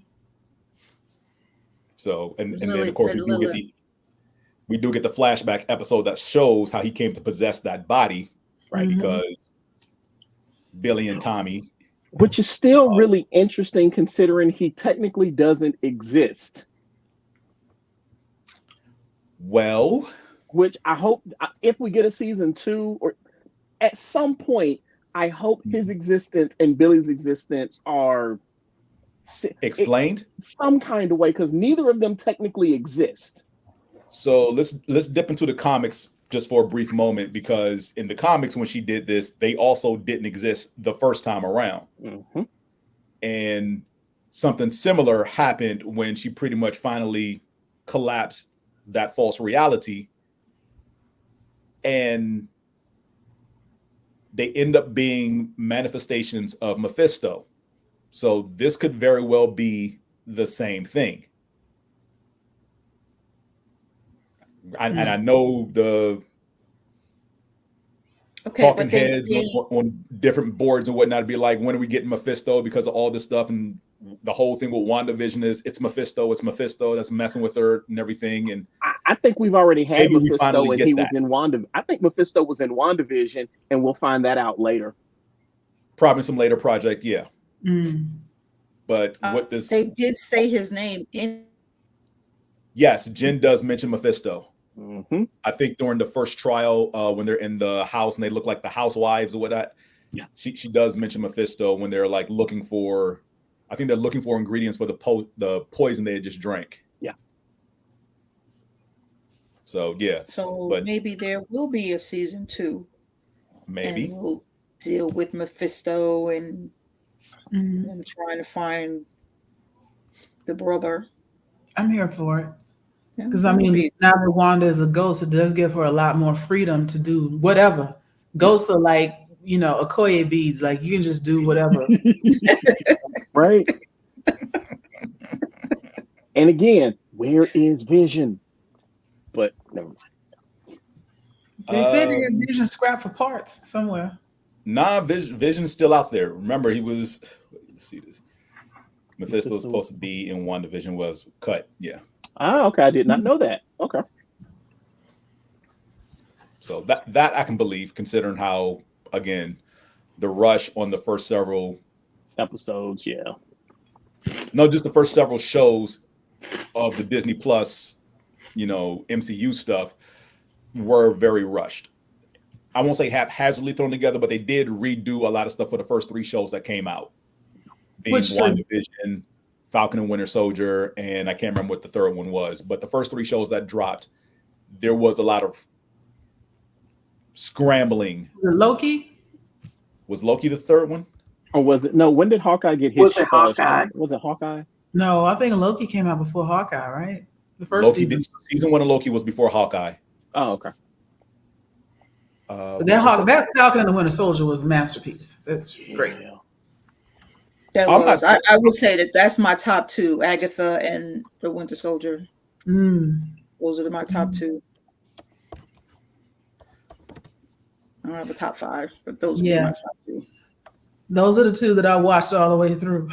Speaker 2: So and then of course we do get the flashback episode that shows how he came to possess that body, right? Because Billy and Tommy,
Speaker 3: which is still really interesting considering he technically doesn't exist.
Speaker 2: Well,
Speaker 3: which I hope if we get a season 2 or at some point, I hope his existence and Billy's existence are
Speaker 2: explained
Speaker 3: some kind of way, because neither of them technically exist.
Speaker 2: So let's dip into the comics just for a brief moment, because in the comics when she did this, they also didn't exist the first time around. And something similar happened when she pretty much finally collapsed that false reality, and they end up being manifestations of Mephisto. So this could very well be the same thing. And I know the talking heads on different boards and whatnot would be like, when are we getting Mephisto, because of all this stuff, and the whole thing with WandaVision is it's Mephisto that's messing with her and everything. And
Speaker 3: I think we've already had Mephisto, and he was in Wanda. I think Mephisto was in WandaVision, and we'll find that out later.
Speaker 2: Probably some later project, yeah. But what this?
Speaker 4: They did say his name in.
Speaker 2: Yes, Jen does mention Mephisto.
Speaker 3: Mm-hmm.
Speaker 2: I think during the first trial, when they're in the house and they look like the housewives or whatnot.
Speaker 3: Yeah,
Speaker 2: she does mention Mephisto when they're like looking for. I think they're looking for ingredients for the poison they had just drank.
Speaker 3: Yeah.
Speaker 2: So yeah.
Speaker 4: So
Speaker 2: but
Speaker 4: maybe there will be a season 2.
Speaker 2: maybe
Speaker 4: And we'll deal with Mephisto and them trying to find the brother.
Speaker 5: I'm here for it. Because
Speaker 4: Yeah,
Speaker 5: I mean, now that Wanda is a ghost, it does give her a lot more freedom to do whatever. Ghosts are like, Okoye beads. Like you can just do whatever.
Speaker 3: right. And again, where is Vision? But never mind.
Speaker 5: They said they had Vision scrap for parts somewhere.
Speaker 2: Nah, Vision's still out there. Remember, he was. Let's see this. Mephisto was supposed to be in WandaVision, was cut. Yeah.
Speaker 3: Okay. I did not know that. Okay.
Speaker 2: So that I can believe, considering how, again, the rush on the first several
Speaker 3: episodes. Yeah.
Speaker 2: No, just the first several shows of the Disney Plus, MCU stuff were very rushed. I won't say haphazardly thrown together, but they did redo a lot of stuff for the first 3 shows that came out. Being WandaVision, Falcon and Winter Soldier, and I can't remember what the third one was. But the first 3 shows that dropped, there was a lot of scrambling.
Speaker 5: Loki?
Speaker 2: Was Loki the third one?
Speaker 3: Or was it? No, when did Hawkeye get his?
Speaker 6: Was it Hawkeye?
Speaker 3: Was it Hawkeye?
Speaker 5: No, I think Loki came out before Hawkeye, right? The first
Speaker 2: Loki
Speaker 5: season.
Speaker 2: Season 1 of Loki was before Hawkeye.
Speaker 3: Oh, okay.
Speaker 5: But that Falcon and the Winter Soldier was a masterpiece. That's great.
Speaker 4: That was. I would say that's my top 2, Agatha and the Winter Soldier. Those are my top 2. I don't have a top 5, but those would be my top 2.
Speaker 5: Those are the 2 that I watched all the way through.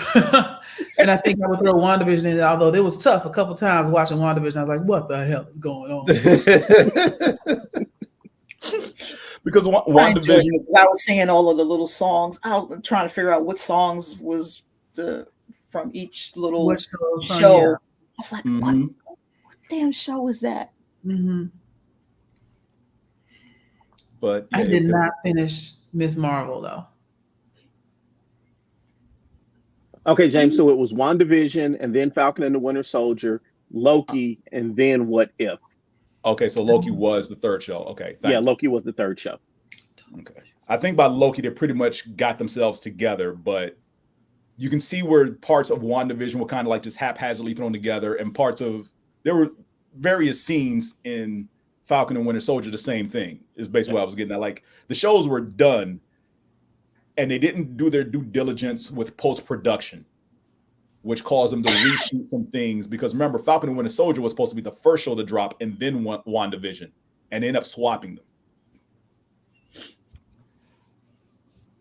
Speaker 5: And I think I would throw WandaVision in, although it was tough a couple times watching WandaVision. I was like, what the hell is going on?
Speaker 2: Because WandaVision,
Speaker 4: I was singing all of the little songs. I was trying to figure out what songs was from each little show. Yeah. I was like, what damn show was that?
Speaker 2: But
Speaker 5: I did not finish Miss Marvel though.
Speaker 3: Okay, James. So it was WandaVision, and then Falcon and the Winter Soldier, Loki, and then What If?
Speaker 2: Okay, so Loki was the third show. Okay,
Speaker 3: Loki was the third show.
Speaker 2: Okay, I think by Loki they pretty much got themselves together, but you can see where parts of WandaVision were kind of like just haphazardly thrown together, and there were various scenes in Falcon and Winter Soldier. The same thing is basically what I was getting at. Like the shows were done, and they didn't do their due diligence with post-production, which caused them to reshoot some things. Because remember, Falcon and Winter Soldier was supposed to be the first show to drop, and then WandaVision, and they ended up swapping them.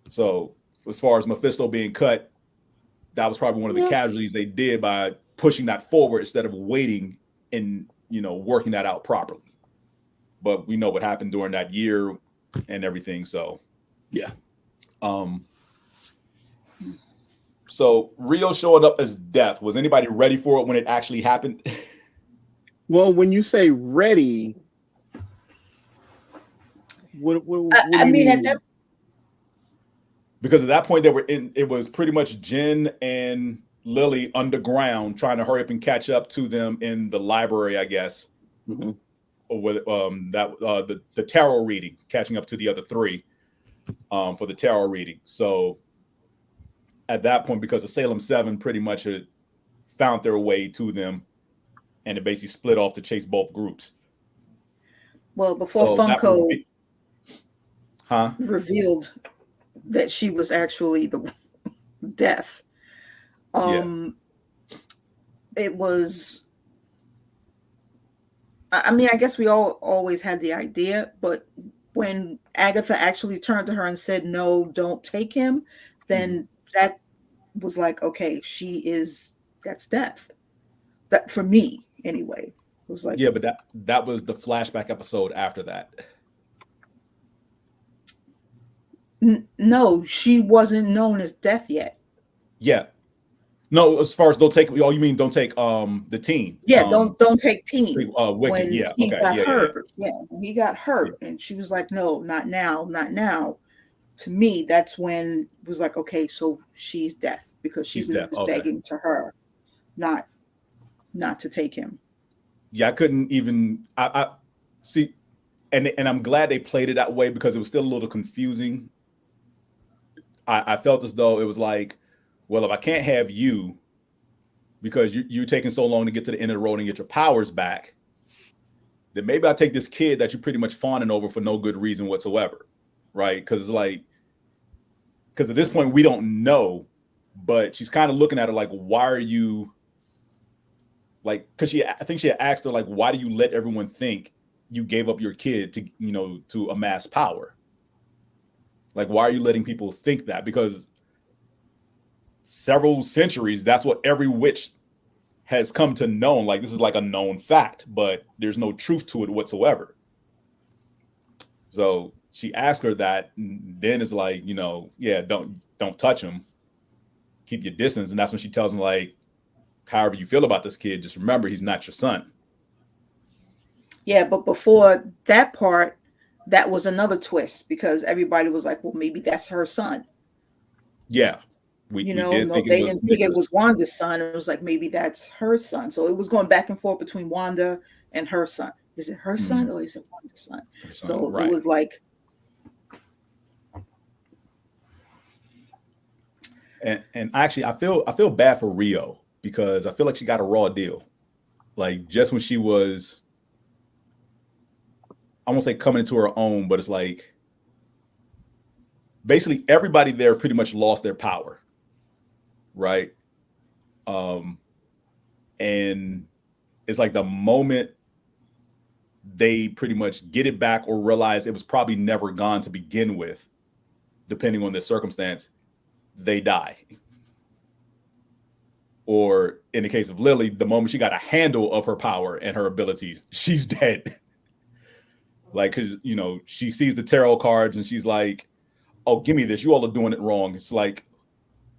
Speaker 2: So as far as Mephisto being cut, that was probably one of the casualties they did by pushing that forward instead of waiting and working that out properly. But we know what happened during that year and everything. So yeah. So Rio showing up as Death, was anybody ready for it when it actually happened?
Speaker 3: Well, when you say ready, what do you mean?
Speaker 4: At that,
Speaker 2: because at that point it was pretty much Jen and Lily underground trying to hurry up and catch up to them in the library, I guess. Or with the tarot reading, catching up to the other 3 for the tarot reading. So at that point, because the Salem 7 pretty much had found their way to them, and it basically split off to chase both groups.
Speaker 4: Well, before Funko revealed that she was actually the Death, it was. I mean, I guess we all always had the idea, but when Agatha actually turned to her and said, "No, don't take him," then that was like, okay, that's Death. That for me, anyway, it was like,
Speaker 2: but that was the flashback episode after that.
Speaker 4: No, she wasn't known as Death yet.
Speaker 2: Yeah, No, as far as don't take. Oh, you mean don't take the team?
Speaker 4: Yeah, don't take team.
Speaker 2: Wicked.
Speaker 4: When
Speaker 2: Yeah.
Speaker 4: he
Speaker 2: Okay.
Speaker 4: got
Speaker 2: Yeah.
Speaker 4: hurt, when he got hurt, and she was like, "No, not now, not now." To me, that's when it was like, okay, so she's deaf, because she was begging to her not to take him.
Speaker 2: Yeah, I couldn't even. I see, and I'm glad they played it that way, because it was still a little confusing. I felt as though it was like, well, if I can't have you because you're taking so long to get to the end of the road and get your powers back, then maybe I'll take this kid that you're pretty much fawning over for no good reason whatsoever, right? Because at this point we don't know, but she's kind of looking at her like, why are you, like, because I think she had asked her, like, why do you let everyone think you gave up your kid to amass power? Like, why are you letting people think that? Because several centuries, that's what every witch has come to know. Like, this is like a known fact, but there's no truth to it whatsoever. So she asked her that, and then it's like, yeah, don't touch him, keep your distance. And that's when she tells him, like, however you feel about this kid, just remember he's not your son.
Speaker 4: Yeah, but before that part, that was another twist, because everybody was like, well, maybe that's her son.
Speaker 2: Yeah. They didn't think
Speaker 4: it was Wanda's son. It was like, maybe that's her son. So it was going back and forth between Wanda and her son. Is it her son or is it Wanda's son? So right. It was like,
Speaker 2: and actually, I feel bad for Rio, because I feel like she got a raw deal. Like, just when she was, I won't say coming into her own, but it's like basically everybody there pretty much lost their power, right? And it's like the moment they pretty much get it back or realize it was probably never gone to begin with, depending on the circumstance, they die. Or in the case of Lily, the moment she got a handle of her power and her abilities, she's dead. Like, because, she sees the tarot cards and she's like, oh, give me this. You all are doing it wrong. It's like,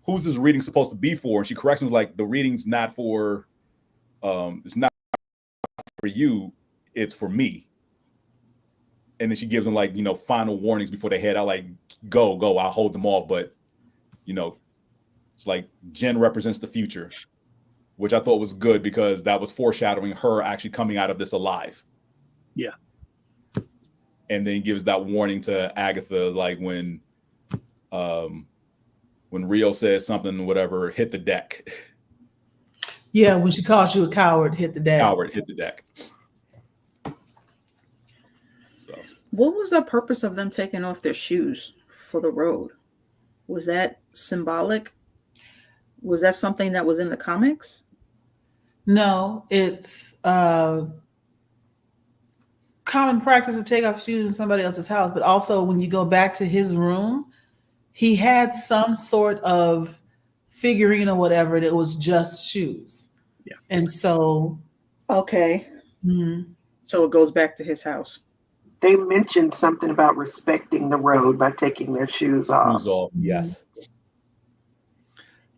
Speaker 2: who's this reading supposed to be for? And she corrects him, like, the reading's not for, it's not for you, it's for me. And then she gives them, like, final warnings before they head out, like, go, I'll hold them off. But, it's like Jen represents the future, which I thought was good, because that was foreshadowing her actually coming out of this alive.
Speaker 3: Yeah.
Speaker 2: And then gives that warning to Agatha, like when Rio says something, whatever, hit the deck.
Speaker 5: Yeah, when she calls you a coward, hit the deck.
Speaker 2: Coward, hit the deck. So,
Speaker 4: what was the purpose of them taking off their shoes for the road? Was that symbolic? Was that something that was in the comics?
Speaker 5: No, it's common practice to take off shoes in somebody else's house. But also, when you go back to his room, he had some sort of figurine or whatever that was just shoes.
Speaker 3: Yeah.
Speaker 5: And so,
Speaker 4: okay. Mm-hmm. So it goes back to his house.
Speaker 6: They mentioned something about respecting the road by taking their shoes off.
Speaker 2: Yes.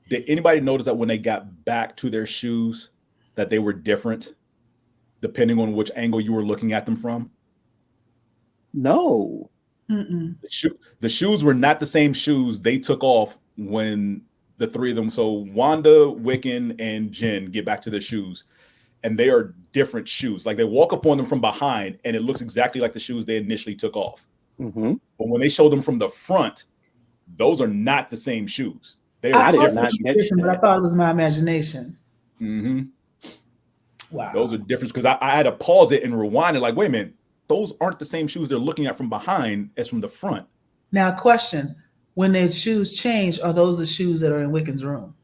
Speaker 2: Did anybody notice that when they got back to their shoes, that they were different, depending on which angle you were looking at them from?
Speaker 3: No.
Speaker 2: The shoes were not the same shoes they took off when the three of them, so Wanda, Wiccan, and Jen, get back to their shoes, and they are different shoes. Like, they walk up on them from behind, and it looks exactly like the shoes they initially took off.
Speaker 3: Mm-hmm.
Speaker 2: But when they show them from the front, those are not the same shoes. They are
Speaker 5: different, but I thought it was my imagination.
Speaker 2: Mm-hmm.
Speaker 5: Wow.
Speaker 2: Those are different, because I had to pause it and rewind it, like, wait a minute, those aren't the same shoes they're looking at from behind as from the front.
Speaker 5: Now, question, when their shoes change, are those the shoes that are in Wiccan's room?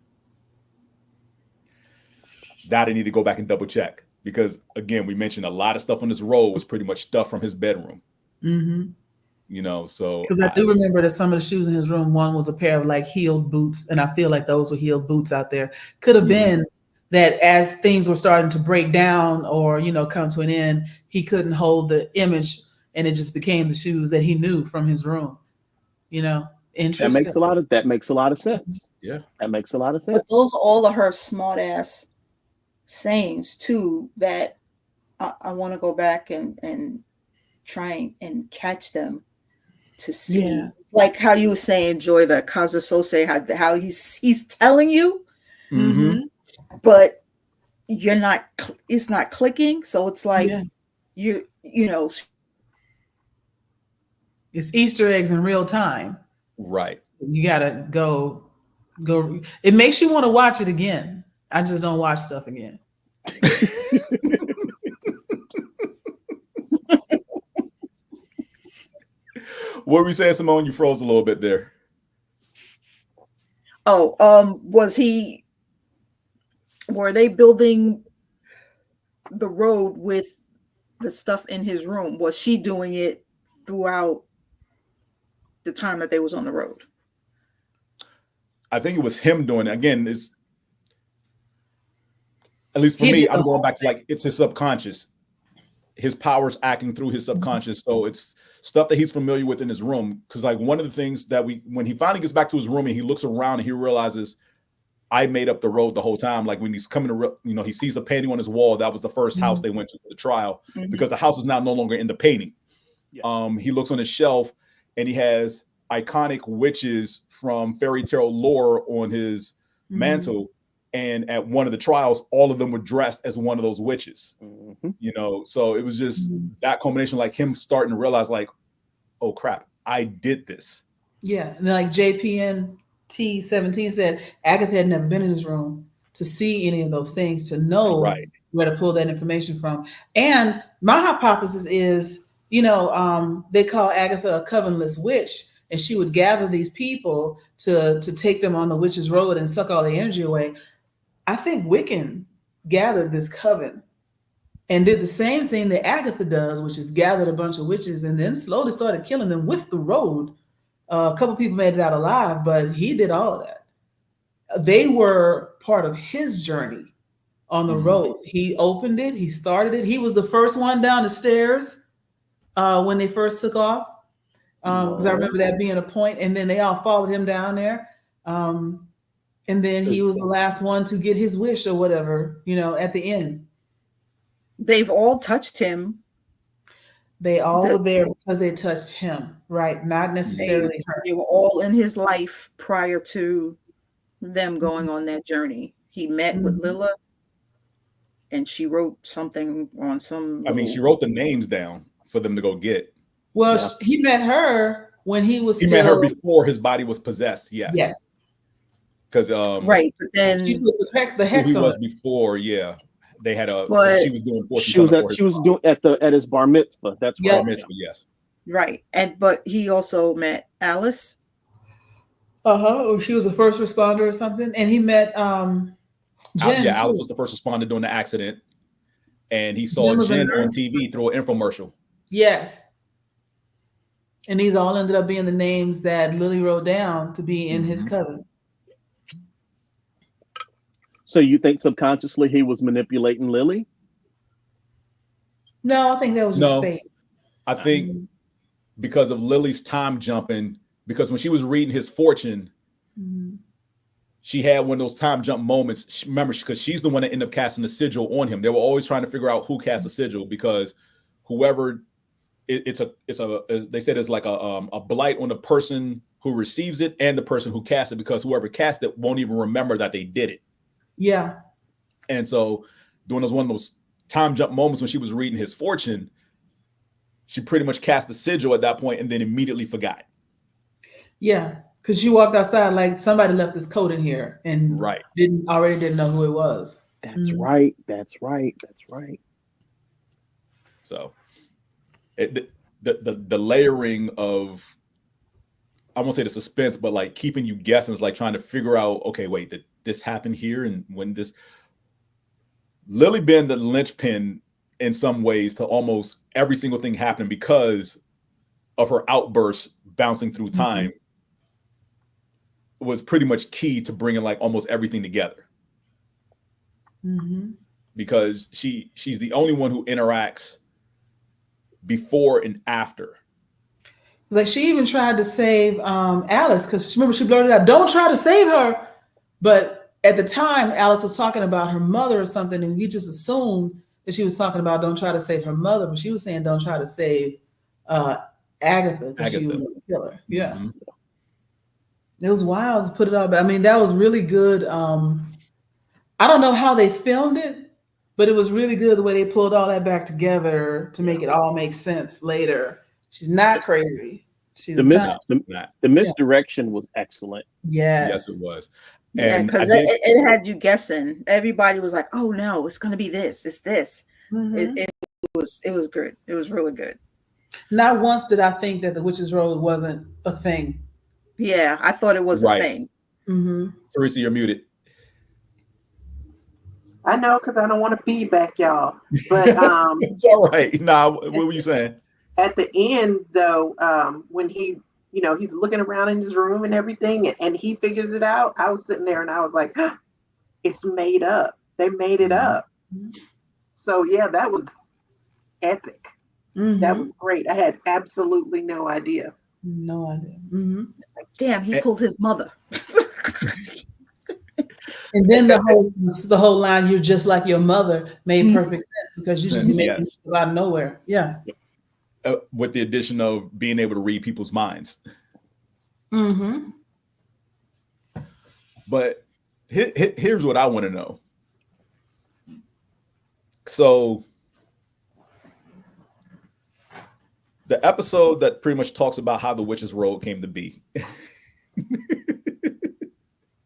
Speaker 2: That I need to go back and double check, because, again, we mentioned a lot of stuff on this road was pretty much stuff from his bedroom.
Speaker 5: Mm-hmm.
Speaker 2: So
Speaker 5: because I do remember that some of the shoes in his room, one was a pair of like heeled boots, and I feel like those were heeled boots out there. Could have been that as things were starting to break down or come to an end, he couldn't hold the image, and it just became the shoes that he knew from his room. Interesting.
Speaker 3: That makes a lot of sense.
Speaker 2: Yeah,
Speaker 3: that makes a lot of sense.
Speaker 4: But those all of her smart ass sayings too that I want to go back and try and catch them to see.
Speaker 5: Yeah.
Speaker 4: Like how you were saying, Joy, the Kaza Sose, how he's telling you, but you're not. It's not clicking. So it's like you know.
Speaker 5: It's Easter eggs in real time.
Speaker 2: Right.
Speaker 5: You gotta go. It makes you want to watch it again. I just don't watch stuff again.
Speaker 2: What were you saying, Simone? You froze a little bit there.
Speaker 4: Oh, were they building the road with the stuff in his room? Was she doing it throughout the time that they was on the road?
Speaker 2: I think it was him doing it. Again, it's at least for me, I'm going back to like it's his subconscious. His powers acting through his subconscious. So it's stuff that he's familiar with in his room. Because like one of the things that when he finally gets back to his room and he looks around and he realizes I made up the road the whole time. Like when he's coming to, he sees a painting on his wall. That was the first house they went to for the trial because the house is now no longer in the painting. Yeah. He looks on his shelf and he has iconic witches from fairy tale lore on his mantle. And at one of the trials, all of them were dressed as one of those witches, so it was just that combination, like him starting to realize like, oh crap, I did this.
Speaker 5: Yeah. And then like JPNT 17 said, Agatha had never been in his room to see any of those things, to know where to pull that information from. And my hypothesis is, they call Agatha a covenless witch, and she would gather these people to take them on the witch's road and suck all the energy away. I think Wiccan gathered this coven and did the same thing that Agatha does, which is gathered a bunch of witches and then slowly started killing them with the road. A couple people made it out alive, but he did all of that. They were part of his journey on the road. He opened it. He started it. He was the first one down the stairs when they first took off. Because I remember that being a point, and then they all followed him down there. And then he was the last one to get his wish or whatever, at the end.
Speaker 4: They've all touched him.
Speaker 5: They all were there because they touched him, right? Not necessarily her.
Speaker 4: They were all in his life prior to them going on that journey. He met with Lila, and she wrote something on some.
Speaker 2: She wrote the names down for them to go get.
Speaker 5: Well, he met her when he was.
Speaker 2: He met her before his body was possessed. Yes.
Speaker 5: Yes.
Speaker 2: Because
Speaker 4: right, but then
Speaker 5: she put the hex
Speaker 2: who he
Speaker 5: on
Speaker 2: was
Speaker 5: it.
Speaker 2: Before, they had she was doing
Speaker 3: she was doing at his bar mitzvah. That's right.
Speaker 2: Bar mitzvah, yes.
Speaker 4: Right, but he also met Alice.
Speaker 5: She was a first responder or something, and he met Jen.
Speaker 2: Alice was the first responder during the accident, and he saw Jen on TV through an infomercial.
Speaker 5: Yes. And these all ended up being the names that Lily wrote down to be in his coven.
Speaker 3: So you think subconsciously he was manipulating Lily?
Speaker 5: No, I think that was just fate.
Speaker 2: I think because of Lily's time jumping, because when she was reading his fortune, she had one of those time jump moments. Remember, because she's the one that ended up casting the sigil on him. They were always trying to figure out who cast the sigil, because whoever they said it's like a blight on the person who receives it and the person who casts it, because whoever cast it won't even remember that they did it.
Speaker 5: Yeah.
Speaker 2: And so during one of those time jump moments when she was reading his fortune, she pretty much cast the sigil at that point and then immediately forgot.
Speaker 5: Yeah, because she walked outside like somebody left this coat in here and didn't know who it was.
Speaker 3: That's right.
Speaker 2: So the layering of, I won't say the suspense, but like keeping you guessing, is like trying to figure out, okay, wait, did this happen here? And when this, Lily been the linchpin in some ways to almost every single thing happening because of her outbursts bouncing through time, was pretty much key to bringing like almost everything together. Because she's the only one who interacts before and after.
Speaker 5: like she even tried to save Alice, because remember she blurted out, "Don't try to save her." But at the time, Alice was talking about her mother or something, and we just assumed that she was talking about don't try to save her mother, but she was saying don't try to save Agatha, because she was going to kill her. Yeah. Mm-hmm. It was wild to put it all. I mean, that was really good. I don't know how they filmed it, but it was really good the way they pulled all that back together to make it all make sense later. She's not crazy. She's
Speaker 3: the misdirection was excellent.
Speaker 2: Yes, it was.
Speaker 4: And because it had you guessing. Everybody was like, "Oh no, it's going to be this. It's this." Mm-hmm. It was good. It was really good.
Speaker 5: Not once did I think that the Witch's Road wasn't a thing.
Speaker 4: Yeah, I thought it was a thing.
Speaker 5: Mm-hmm.
Speaker 2: Teresa, you're muted.
Speaker 6: I know, because I don't want to feedback y'all. But
Speaker 2: it's all right. Nah, what were you saying?
Speaker 6: At the end, though, when he, he's looking around in his room and everything, and he figures it out, I was sitting there and I was like, oh, it's made up. They made it up. So, yeah, that was epic. Mm-hmm. That was great. I had absolutely no idea.
Speaker 5: No idea. Mm-hmm.
Speaker 4: It's like, damn, he pulled his mother.
Speaker 5: And then the whole line, "You're just like your mother," made perfect sense, because you just made it out of nowhere. Yeah.
Speaker 2: With the addition of being able to read people's minds.
Speaker 5: Mm-hmm.
Speaker 2: But here's what I want to know. So the episode that pretty much talks about how the Witch's Road came to be.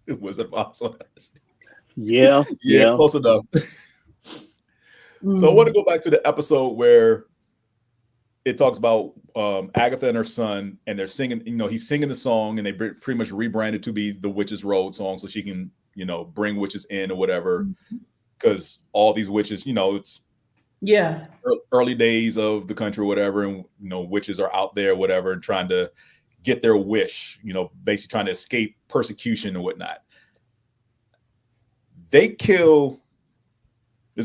Speaker 2: It was impossible.
Speaker 3: Yeah,
Speaker 2: close enough. So I want to go back to the episode where it talks about Agatha and her son, and they're singing. He's singing the song, and they pretty much rebranded to be the Witch's Road song, so she can, bring witches in or whatever. Because all these witches, it's early days of the country or whatever, and witches are out there, whatever, and trying to get their wish, basically trying to escape persecution and whatnot. There's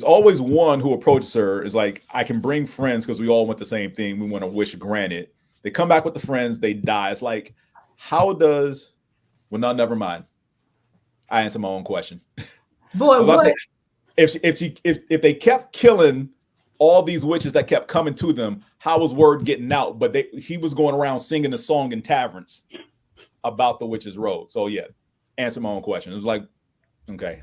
Speaker 2: always one who approaches her, is like, I can bring friends because we all want the same thing. We want a wish granted. They come back with the friends, they die. It's like, never mind. I answer my own question.
Speaker 5: Boy, what?
Speaker 2: If they kept killing all these witches that kept coming to them, how was word getting out? But he was going around singing a song in taverns about the Witch's Road. So yeah, answer my own question. It was like, okay.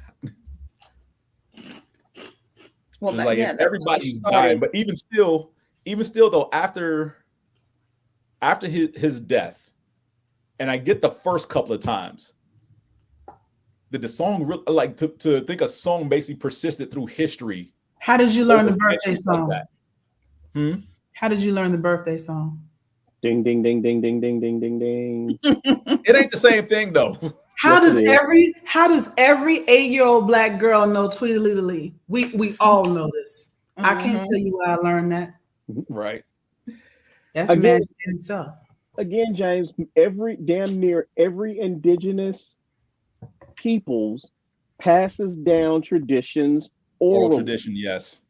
Speaker 4: Well,
Speaker 2: like everybody's dying, but even still though, after his death, and I get the first couple of times, did the song really, to think a song basically persisted through history?
Speaker 5: How did you learn the birthday song?
Speaker 2: Like
Speaker 5: How did you learn the birthday song?
Speaker 3: Ding ding ding ding ding ding ding ding ding.
Speaker 2: It ain't the same thing though.
Speaker 5: How does every 8-year-old black girl know Tweedledee? We all know this. Mm-hmm. I can't tell you where I learned that.
Speaker 2: Right.
Speaker 5: That's magic in itself.
Speaker 3: Again, James, damn near every indigenous peoples passes down traditions.
Speaker 2: Oral tradition, yes.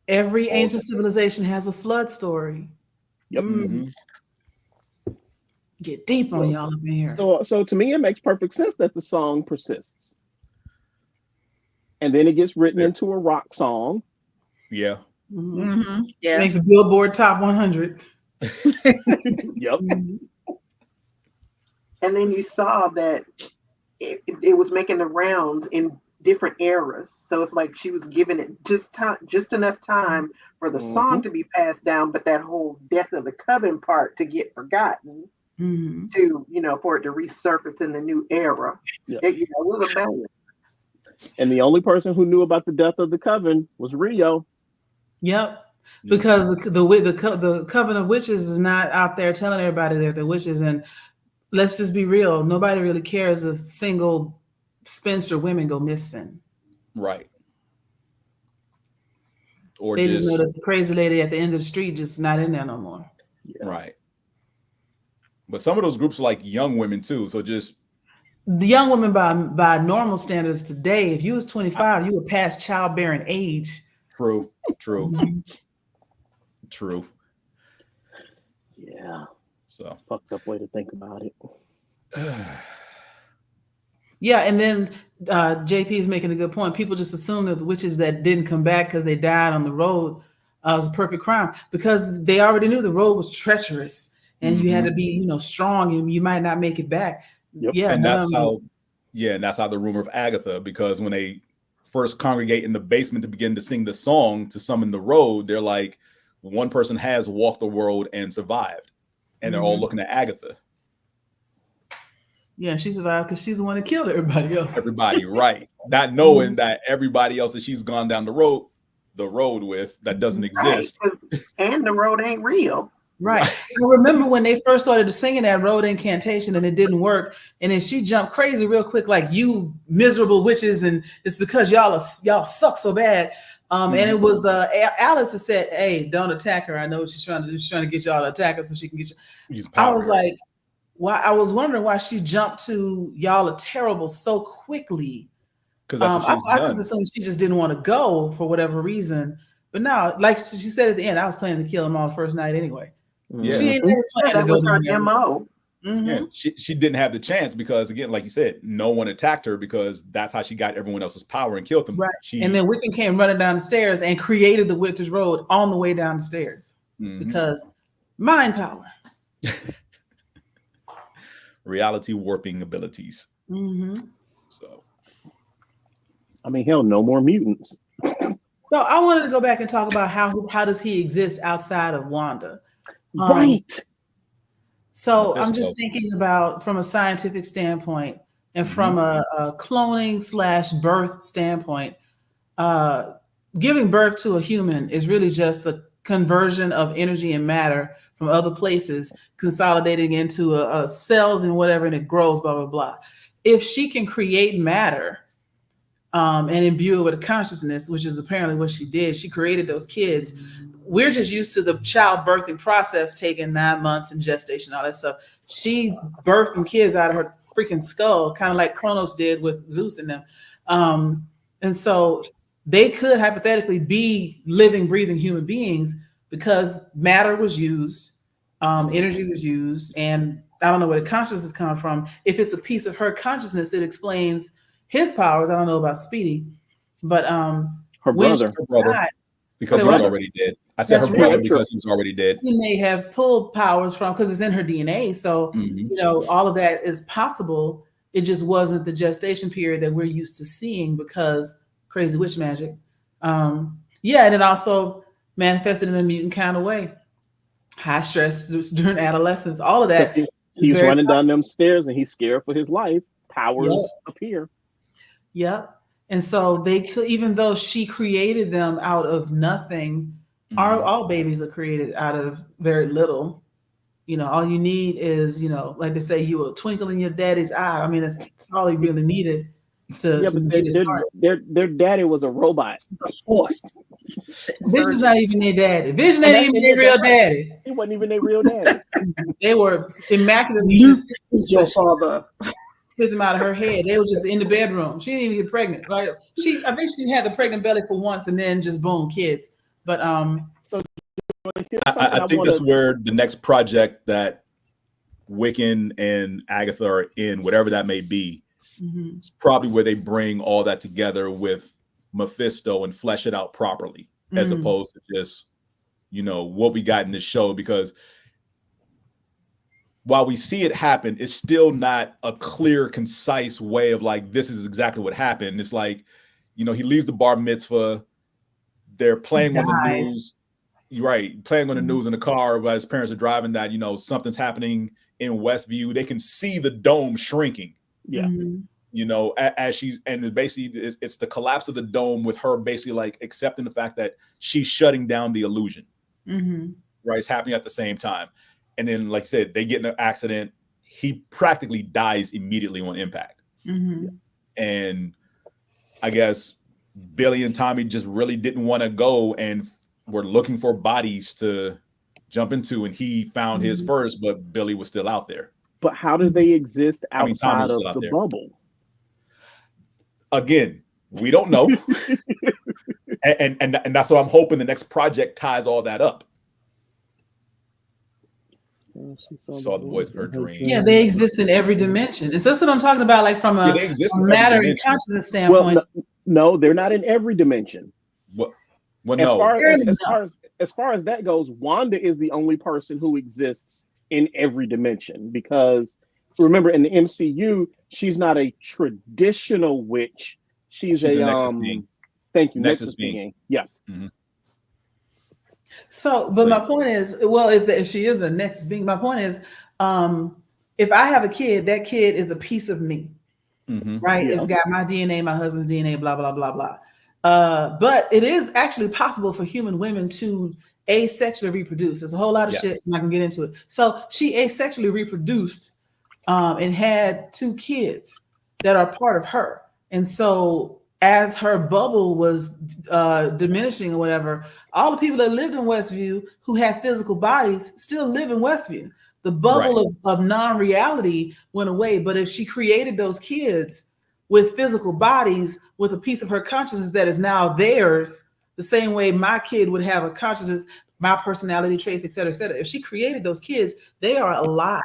Speaker 5: Every ancient civilization has a flood story.
Speaker 3: Yep.
Speaker 2: Mm-hmm.
Speaker 5: Get deep on y'all up in here.
Speaker 3: So to me, it makes perfect sense that the song persists. And then it gets written into a rock song.
Speaker 2: Yeah.
Speaker 4: Mm-hmm. Yeah.
Speaker 5: Makes a Billboard Top 100.
Speaker 3: Yep.
Speaker 6: And then you saw that it was making the rounds in different eras. So it's like she was giving it just enough time for the song to be passed down, but that whole death of the coven part to get forgotten. To for it to resurface in the new era. Yep. It was a balance.
Speaker 3: And the only person who knew about the death of the coven was Rio.
Speaker 5: Yep, because the coven of witches is not out there telling everybody that they're witches. And let's just be real, nobody really cares if single spinster women go missing.
Speaker 2: Right. Or
Speaker 5: they just know that the crazy lady at the end of the street just not in there no more.
Speaker 2: Yeah. Right. But some of those groups are like young women too. So just
Speaker 5: the young women by normal standards today, if you was 25, you were past childbearing age.
Speaker 2: True. True.
Speaker 3: Yeah.
Speaker 2: So
Speaker 3: fucked up way to think about it.
Speaker 5: Yeah, and then JP is making a good point. People just assume that the witches that didn't come back because they died on the road was a perfect crime, because they already knew the road was treacherous and you had to be, strong, and you might not make it back.
Speaker 3: Yep.
Speaker 5: Yeah,
Speaker 2: and that's how the rumor of Agatha, because when they first congregate in the basement to begin to sing the song to summon the road, they're like, one person has walked the road and survived, and they're all looking at Agatha.
Speaker 5: Yeah, she survived because she's the one that killed everybody else.
Speaker 2: Everybody, right? Not knowing that everybody else that she's gone down the road with, that doesn't exist,
Speaker 6: and the road ain't real.
Speaker 5: Right. I remember when they first started singing that road incantation and it didn't work, and then she jumped crazy real quick, like, you miserable witches, and it's because y'all suck so bad. And it was Alice that said, "Hey, don't attack her. I know what she's trying to do. She's trying to get y'all to attack her so she can get you." I was like, why? I was wondering why she jumped to y'all are terrible so quickly. Because I just assumed she just didn't want to go for whatever reason. But no, like she said at the end, I was planning to kill them all the first night anyway.
Speaker 2: Yeah,
Speaker 5: she ain't never planned to go
Speaker 6: down there. MO.
Speaker 2: Yeah, she didn't have the chance because, again, like you said, no one attacked her, because that's how she got everyone else's power and killed them.
Speaker 5: Right. And then Wiccan came running down the stairs and created the Witch's Road on the way down the stairs because mind power.
Speaker 2: Reality warping abilities. So,
Speaker 3: I mean, hell, no more mutants.
Speaker 5: So I wanted to go back and talk about how does he exist outside of Wanda?
Speaker 3: Right.
Speaker 5: So I'm just thinking about, from a scientific standpoint and from a cloning / birth standpoint, giving birth to a human is really just the conversion of energy and matter from other places, consolidating into a cells and whatever, and it grows, blah, blah, blah. If she can create matter and imbue it with a consciousness, which is apparently what she did, she created those kids. We're just used to the child birthing process taking 9 months and gestation, all that stuff. She birthed them kids out of her freaking skull, kind of like Kronos did with Zeus and them. And so they could hypothetically be living, breathing human beings because matter was used, energy was used, and I don't know where the consciousness comes from. If it's a piece of her consciousness, it explains his powers. I don't know about Speedy, but
Speaker 3: her brother.
Speaker 2: Because he was already dead. I said her brother because he was already dead.
Speaker 5: She may have pulled powers from, because it's in her DNA. So, all of that is possible. It just wasn't the gestation period that we're used to seeing because crazy witch magic. And it also manifested in a mutant kind of way. High stress during adolescence, all of that.
Speaker 3: He's running down them stairs and he's scared for his life. Powers appear.
Speaker 5: Yep. And so they could, even though she created them out of nothing, all babies are created out of very little. All you need is, like they say, you a twinkle in your daddy's eye. I mean, that's all you really needed to
Speaker 3: their daddy was a robot.
Speaker 5: Vision's not even their daddy. Vision ain't even their real daddy.
Speaker 3: He wasn't even their real daddy.
Speaker 5: They were immaculately.
Speaker 4: Luke is your father.
Speaker 5: Hit them out of her head. They were just in the bedroom. She didn't even get pregnant, right? I think she had the pregnant belly for once, and then just boom, kids. But
Speaker 3: so
Speaker 2: I think that's where the next project that Wiccan and Agatha are in, whatever that may be, is probably where they bring all that together with Mephisto and flesh it out properly, as opposed to just what we got in this show. Because while we see it happen, it's still not a clear, concise way of like, this is exactly what happened. It's like, he leaves the bar mitzvah. They're playing on the news. Right. Playing on the news in the car while his parents are driving that, something's happening in Westview. They can see the dome shrinking.
Speaker 3: Yeah.
Speaker 2: As she's, and basically it's the collapse of the dome with her basically like accepting the fact that she's shutting down the illusion. Right. It's happening at the same time. And then, like I said, they get in an accident. He practically dies immediately on impact. And I guess Billy and Tommy just really didn't want to go and were looking for bodies to jump into. And he found his first, but Billy was still out there.
Speaker 3: But how do they exist outside of the bubble?
Speaker 2: Again, we don't know. and that's what I'm hoping the next project ties all that up.
Speaker 3: She
Speaker 2: saw the voice of her dream.
Speaker 5: Yeah, they exist in every dimension. It's just what I'm talking about, like from a matter and consciousness standpoint.
Speaker 3: Well, no, they're not in every dimension.
Speaker 2: Well,
Speaker 3: as
Speaker 2: no.
Speaker 3: far as that goes, Wanda is the only person who exists in every dimension, because remember, in the MCU, she's not a traditional witch. She's a
Speaker 2: nexus being.
Speaker 3: Thank you, nexus being. Yeah.
Speaker 2: Mm-hmm.
Speaker 5: So, but my point is, well, if she is a nexus being, my point is, if I have a kid, that kid is a piece of me, right? Yeah. It's got my DNA, my husband's DNA, blah, blah, blah, blah. But it is actually possible for human women to asexually reproduce. There's a whole lot of shit, and I can get into it. So she asexually reproduced and had 2 kids that are part of her. And so as her bubble was diminishing or whatever, all the people that lived in Westview who had physical bodies still live in Westview. The bubble of non-reality went away. But if she created those kids with physical bodies, with a piece of her consciousness that is now theirs, the same way my kid would have a consciousness, my personality traits, et cetera, et cetera. If she created those kids, they are alive.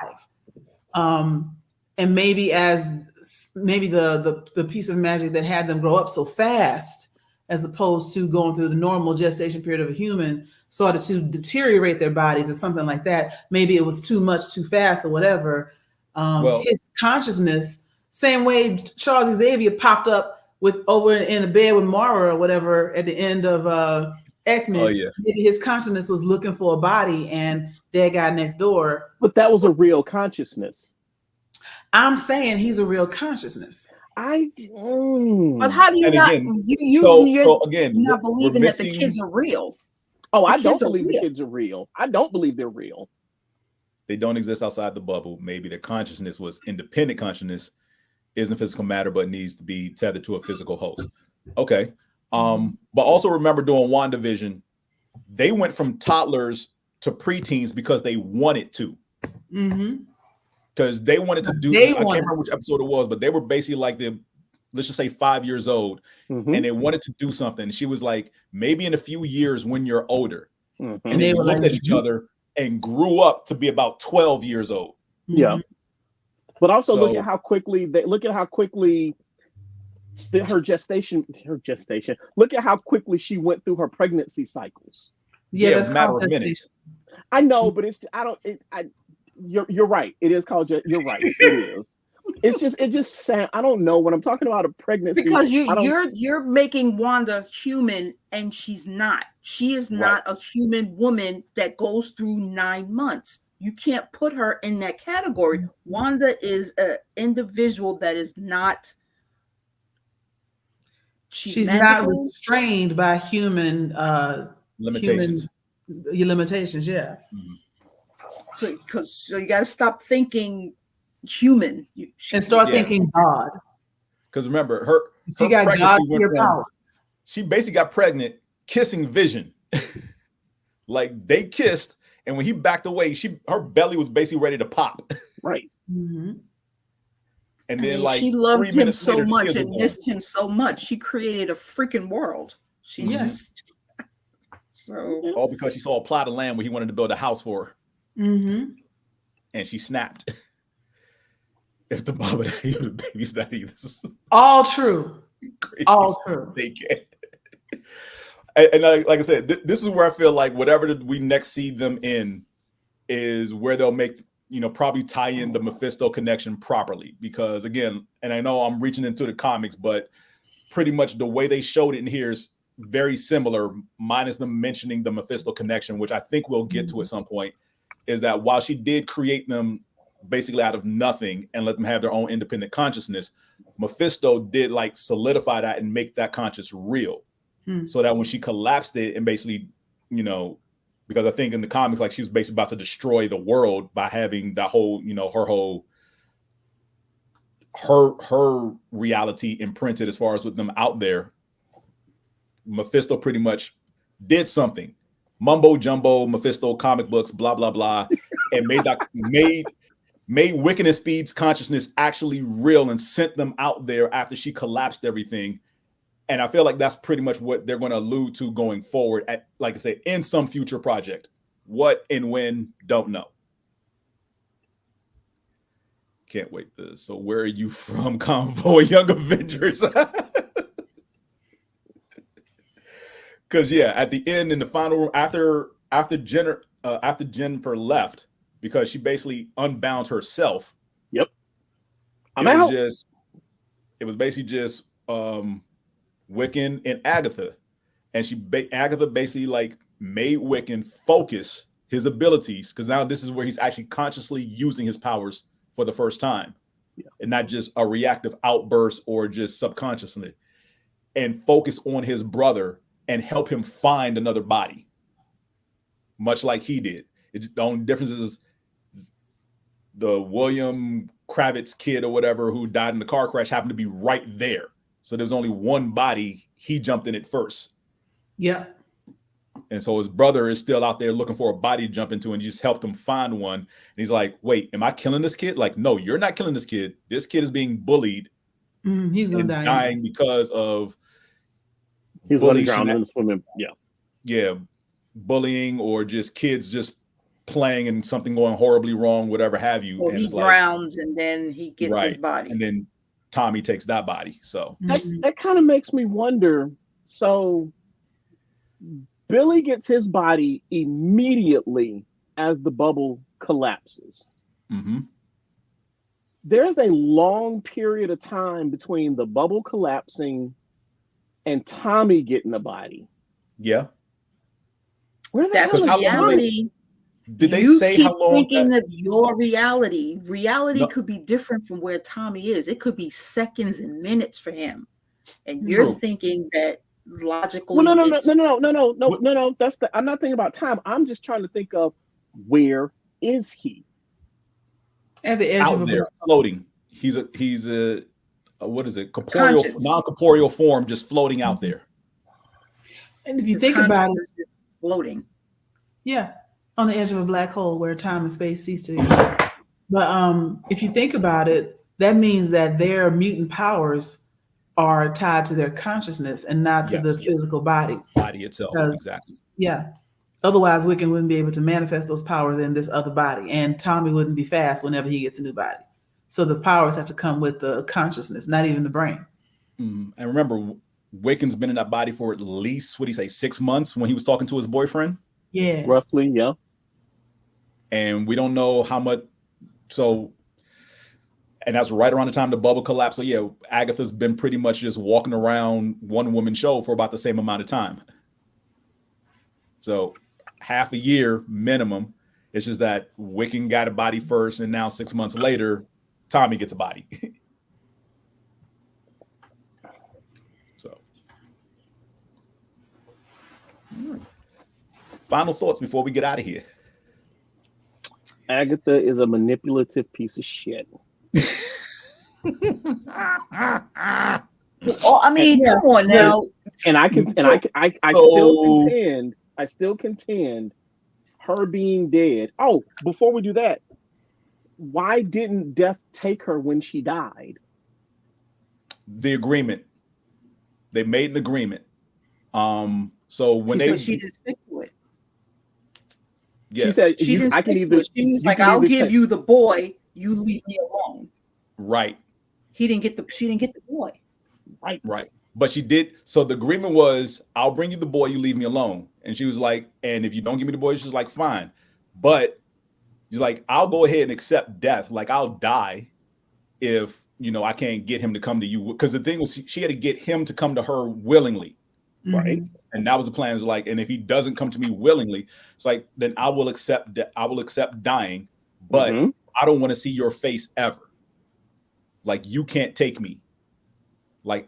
Speaker 5: And maybe the piece of magic that had them grow up so fast, as opposed to going through the normal gestation period of a human, started to deteriorate their bodies or something like that. Maybe it was too much, too fast, or whatever. His consciousness, same way Charles Xavier popped up over in a bed with Mara or whatever at the end of X-Men.
Speaker 2: Oh, yeah.
Speaker 5: Maybe his consciousness was looking for a body, and that guy next door.
Speaker 3: But that was a real consciousness.
Speaker 5: I'm saying he's a real consciousness.
Speaker 4: But how do you not? You're not believing that the kids are real.
Speaker 3: Oh, I don't believe the kids are real. I don't believe they're real.
Speaker 2: They don't exist outside the bubble. Maybe their consciousness was independent consciousness, isn't physical matter, but needs to be tethered to a physical host. Okay. But also remember, during WandaVision, they went from toddlers to preteens because they wanted to. Because they wanted to do, I can't remember which episode it was, but they were basically like let's just say 5 years old, and they wanted to do something. She was like, maybe in a few years when you're older. And they looked at each other and grew up to be about 12 years old.
Speaker 3: Yeah. But also look at how quickly her gestation. Look at how quickly she went through her pregnancy cycles.
Speaker 2: Yeah, it's a matter of minutes.
Speaker 3: I know, but you're right. It is called. You're right. It is. It just sounds. I don't know when I'm talking about a pregnancy,
Speaker 4: because you're making Wanda human, and she's not. She is not a human woman that goes through 9 months. You can't put her in that category. Wanda is an individual that is not.
Speaker 5: She's not restrained by human
Speaker 2: limitations.
Speaker 5: Limitations, yeah.
Speaker 4: So you got to stop thinking human
Speaker 5: and start thinking God.
Speaker 2: Because remember, her
Speaker 5: got God power.
Speaker 2: She basically got pregnant kissing Vision. Like they kissed, and when he backed away, her belly was basically ready to pop.
Speaker 3: Right.
Speaker 2: And then
Speaker 4: she loved him so much and missed him so much. She created a freaking world. She just
Speaker 2: all because she saw a plot of land where he wanted to build a house for her. And she snapped. If the mama the baby's not either.
Speaker 5: All true. All true.
Speaker 2: They can't. And like I said, this is where I feel like whatever we next see them in is where they'll make, probably tie in the Mephisto connection properly. Because again, and I know I'm reaching into the comics, but pretty much the way they showed it in here is very similar, minus them mentioning the Mephisto connection, which I think we'll get to at some point. Is that while she did create them basically out of nothing and let them have their own independent consciousness, Mephisto did like solidify that and make that conscious real. So that when she collapsed it and basically, because I think in the comics, like she was basically about to destroy the world by having that whole, her reality imprinted as far as with them out there. Mephisto pretty much did something. Mumbo jumbo, Mephisto comic books, blah, blah, blah, and made Wickedness Speed's consciousness actually real and sent them out there after she collapsed everything. And I feel like that's pretty much what they're going to allude to going forward at, like I say, in some future project. What and when, don't know. Can't wait. So where are you from? Convoy Young Avengers. Because at the end in the final room, after Jennifer left, because she basically unbound herself.
Speaker 3: Yep. I'm out.
Speaker 2: It was basically just Wiccan and Agatha, and Agatha basically like made Wiccan focus his abilities, because now this is where he's actually consciously using his powers for the first time, and not just a reactive outburst or just subconsciously, and focus on his brother and help him find another body, much like he did. The only difference is the William Kravitz kid or whatever who died in the car crash happened to be right there. So there was only one body. He jumped in it first.
Speaker 5: Yeah.
Speaker 2: And so his brother is still out there looking for a body to jump into, and he just helped him find one. And he's like, wait, am I killing this kid? Like, no, you're not killing this kid. This kid is being bullied.
Speaker 5: He's going to die.
Speaker 2: Dying because of
Speaker 3: he's letting drown in swimming.
Speaker 2: Yeah. Bullying, or just kids just playing and something going horribly wrong, whatever have you.
Speaker 4: Or he drowns and then he gets his body.
Speaker 2: And then Tommy takes that body. So
Speaker 3: that kind of makes me wonder. So Billy gets his body immediately as the bubble collapses.
Speaker 2: Mm-hmm.
Speaker 3: There's a long period of time between the bubble collapsing and Tommy getting the body.
Speaker 2: Yeah.
Speaker 3: Where the
Speaker 4: That's
Speaker 3: hell is
Speaker 4: reality.
Speaker 2: Did they
Speaker 4: you
Speaker 2: say
Speaker 4: keep
Speaker 2: how long?
Speaker 4: Thinking of your reality. Reality could be different from where Tommy is. It could be seconds and minutes for him, and you're thinking that logically.
Speaker 3: Well, no. That's I'm not thinking about time. I'm just trying to think of where is he?
Speaker 5: At the edge
Speaker 2: out
Speaker 5: of
Speaker 2: there, floating. He's a what is it? Corporeal, non-corporeal form, just floating out there.
Speaker 5: And if you think about it,
Speaker 4: just floating.
Speaker 5: Yeah, on the edge of a black hole where time and space cease to exist. But if you think about it, that means that their mutant powers are tied to their consciousness and not to the physical body.
Speaker 2: Body itself, exactly.
Speaker 5: Yeah. Otherwise, Wiccan wouldn't be able to manifest those powers in this other body, and Tommy wouldn't be fast whenever he gets a new body. So the powers have to come with the consciousness, not even the brain.
Speaker 2: And remember, Wiccan's been in that body for at least, what did he say, 6 months when he was talking to his boyfriend?
Speaker 5: Yeah.
Speaker 3: Roughly, yeah.
Speaker 2: And we don't know how much. So, and that's right around the time the bubble collapsed. So yeah, Agatha's been pretty much just walking around one woman show for about the same amount of time. So half a year minimum. It's just that Wiccan got a body first, and now 6 months later, Tommy gets a body. So, final thoughts before we get out of here.
Speaker 3: Agatha is a manipulative piece of shit.
Speaker 4: Oh, I mean, come on now.
Speaker 3: And I still contend her being dead. Oh, before we do that, why didn't death take her when she died?
Speaker 2: The agreement. They made an agreement. So when
Speaker 4: she didn't stick to it.
Speaker 2: Yeah.
Speaker 3: She said
Speaker 4: she didn't stick to it. She was like, "I'll give you the boy. You leave me alone."
Speaker 2: Right.
Speaker 4: She didn't get the boy.
Speaker 2: Right. But she did. So the agreement was, I'll bring you the boy, you leave me alone. And she was like, and if you don't give me the boy, she's like, fine. But she's like, I'll go ahead and accept death. Like, I'll die if, I can't get him to come to you. Because the thing was, she had to get him to come to her willingly. Right. And that was the plan. It was like, and if he doesn't come to me willingly, it's like, then I will accept dying, but I don't want to see your face ever. Like, you can't take me. Like,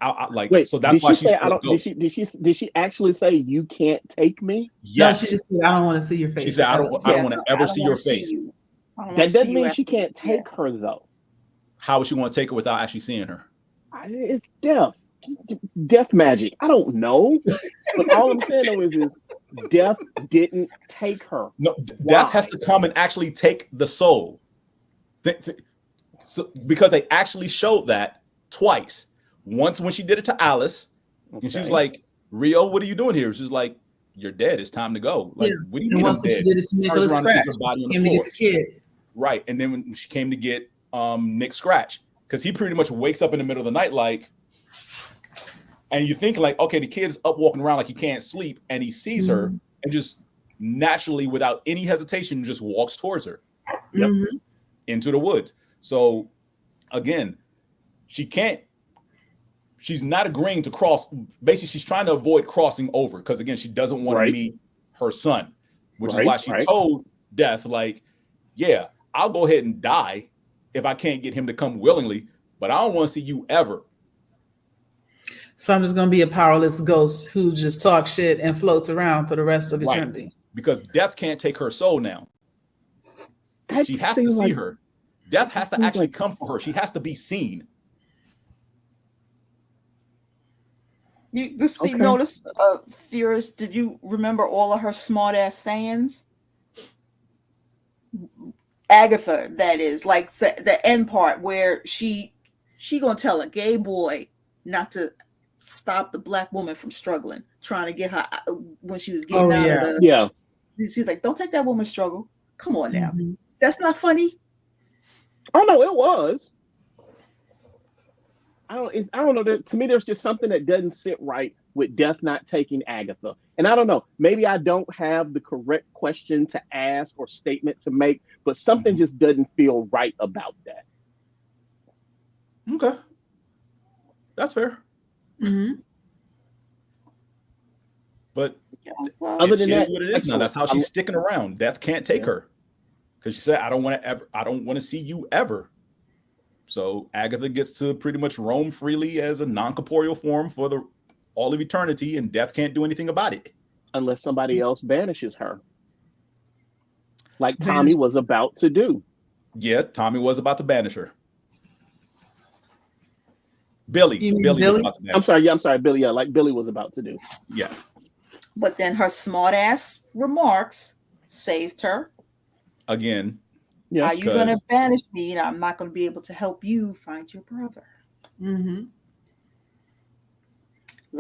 Speaker 3: wait,
Speaker 2: so that's why she said,
Speaker 3: did she actually say you can't take me?
Speaker 2: Yes.
Speaker 5: No, she just said, I don't want to see your face.
Speaker 2: She said, I don't want to ever see your face.
Speaker 3: That doesn't mean she can't take her though.
Speaker 2: How would she want to take her without actually seeing her?
Speaker 3: It's death magic. I don't know. But all I'm saying though is death didn't take her.
Speaker 2: No, death has to come and actually take the soul. So, because they actually showed that twice. Once when she did it to Alice, and she was like, Rio, what are you doing here? She's like, you're dead. It's time to go. Like, what do you mean I'm dead?
Speaker 5: She did it to Nicholas Scratch. Came to get the kid.
Speaker 2: Right. And then when she came to get Nick Scratch, because he pretty much wakes up in the middle of the night like, and you think like, okay, the kid's up walking around like he can't sleep, and he sees her and just naturally, without any hesitation, just walks towards her into the woods. So again, she's not agreeing to cross. Basically, she's trying to avoid crossing over because again, she doesn't want to meet her son, which is why she told Death, like, yeah, I'll go ahead and die if I can't get him to come willingly, but I don't want to see you ever.
Speaker 5: So I'm just going to be a powerless ghost who just talks shit and floats around for the rest of eternity.
Speaker 2: Because Death can't take her soul now. She has to see her. Death has to actually come for her. She has to be seen.
Speaker 4: You see, notice, theorist, did you remember all of her smart ass sayings? Agatha, that is, like the end part where she gonna tell a gay boy not to stop the black woman from struggling, trying to get her when she was getting out of the she's like, don't take that woman's struggle. Come on now. That's not funny.
Speaker 3: Oh no, it was. I don't know. To me, there's just something that doesn't sit right with Death not taking Agatha. And I don't know, maybe I don't have the correct question to ask or statement to make, but something just doesn't feel right about that.
Speaker 2: Okay. That's fair. But
Speaker 3: other than that,
Speaker 2: what it is now. That's how she's sticking around. Death can't take her. Because she said, I don't want to see you ever. So Agatha gets to pretty much roam freely as a non-corporeal form for all of eternity, and Death can't do anything about it.
Speaker 3: Unless somebody else banishes her. Like Tommy was about to do.
Speaker 2: Yeah, Tommy was about to banish her. Billy was about to banish her.
Speaker 3: I'm sorry, Billy. Yeah, like Billy was about to do.
Speaker 2: Yes.
Speaker 4: But then her smart ass remarks saved her.
Speaker 2: Again.
Speaker 4: Yeah, are you going to banish me and I'm not going to be able to help you find your brother?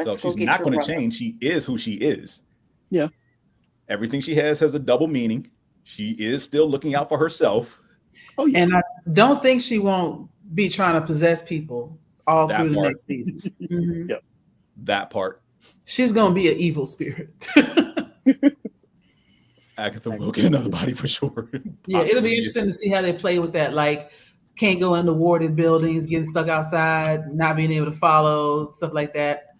Speaker 2: So she's not going to change. She is who she is.
Speaker 3: Yeah.
Speaker 2: Everything she has a double meaning. She is still looking out for herself.
Speaker 5: Oh, yeah. And I don't think she won't be trying to possess people all through the next season.
Speaker 3: Yep.
Speaker 2: That part.
Speaker 5: She's going to be an evil spirit.
Speaker 2: Agatha will get another body for sure.
Speaker 5: Yeah, it'll be interesting to see how they play with that. Like, can't go into warded buildings, getting stuck outside, not being able to follow, stuff like that.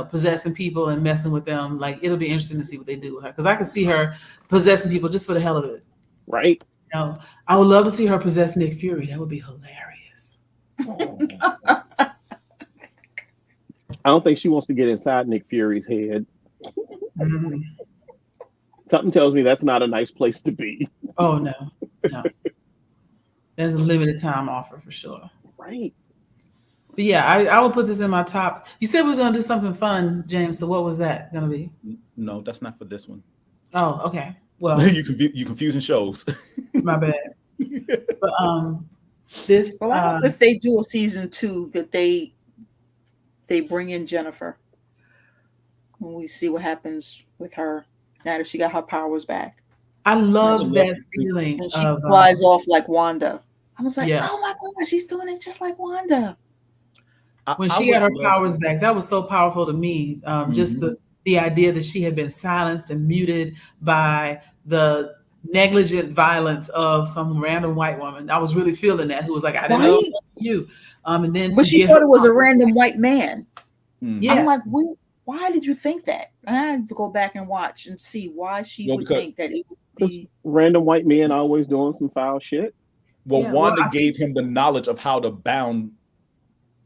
Speaker 5: Possessing people and messing with them. Like, it'll be interesting to see what they do with her. Because I can see her possessing people just for the hell of it.
Speaker 3: Right.
Speaker 5: I would love to see her possess Nick Fury. That would be hilarious.
Speaker 3: I don't think she wants to get inside Nick Fury's head. Something tells me that's not a nice place to be.
Speaker 5: Oh, no. There's a limited time offer for sure.
Speaker 3: Right.
Speaker 5: But yeah, I will put this in my top. You said we was going to do something fun, James. So what was that going to be?
Speaker 2: No, that's not for this one.
Speaker 5: Oh, okay. Well,
Speaker 2: you confusing shows.
Speaker 5: My bad. But this.
Speaker 4: Well, I hope if they do a season 2 that they bring in Jennifer when we see what happens with her now that she got her powers back.
Speaker 5: I love that feeling.
Speaker 4: And she flies off like Wanda. I was like, oh my God, she's doing it just like Wanda.
Speaker 5: When she got her powers back, that was so powerful to me. Just the idea that she had been silenced and muted by the negligent violence of some random white woman. I was really feeling that, who was like, I didn't know you. And then,
Speaker 4: but she thought it was a random white man.
Speaker 5: Yeah,
Speaker 4: I'm like, why did you think that? I had to go back and watch and see why she would think that it would be
Speaker 3: random white men always doing some foul shit.
Speaker 2: Well, Wanda gave him the knowledge of how to bound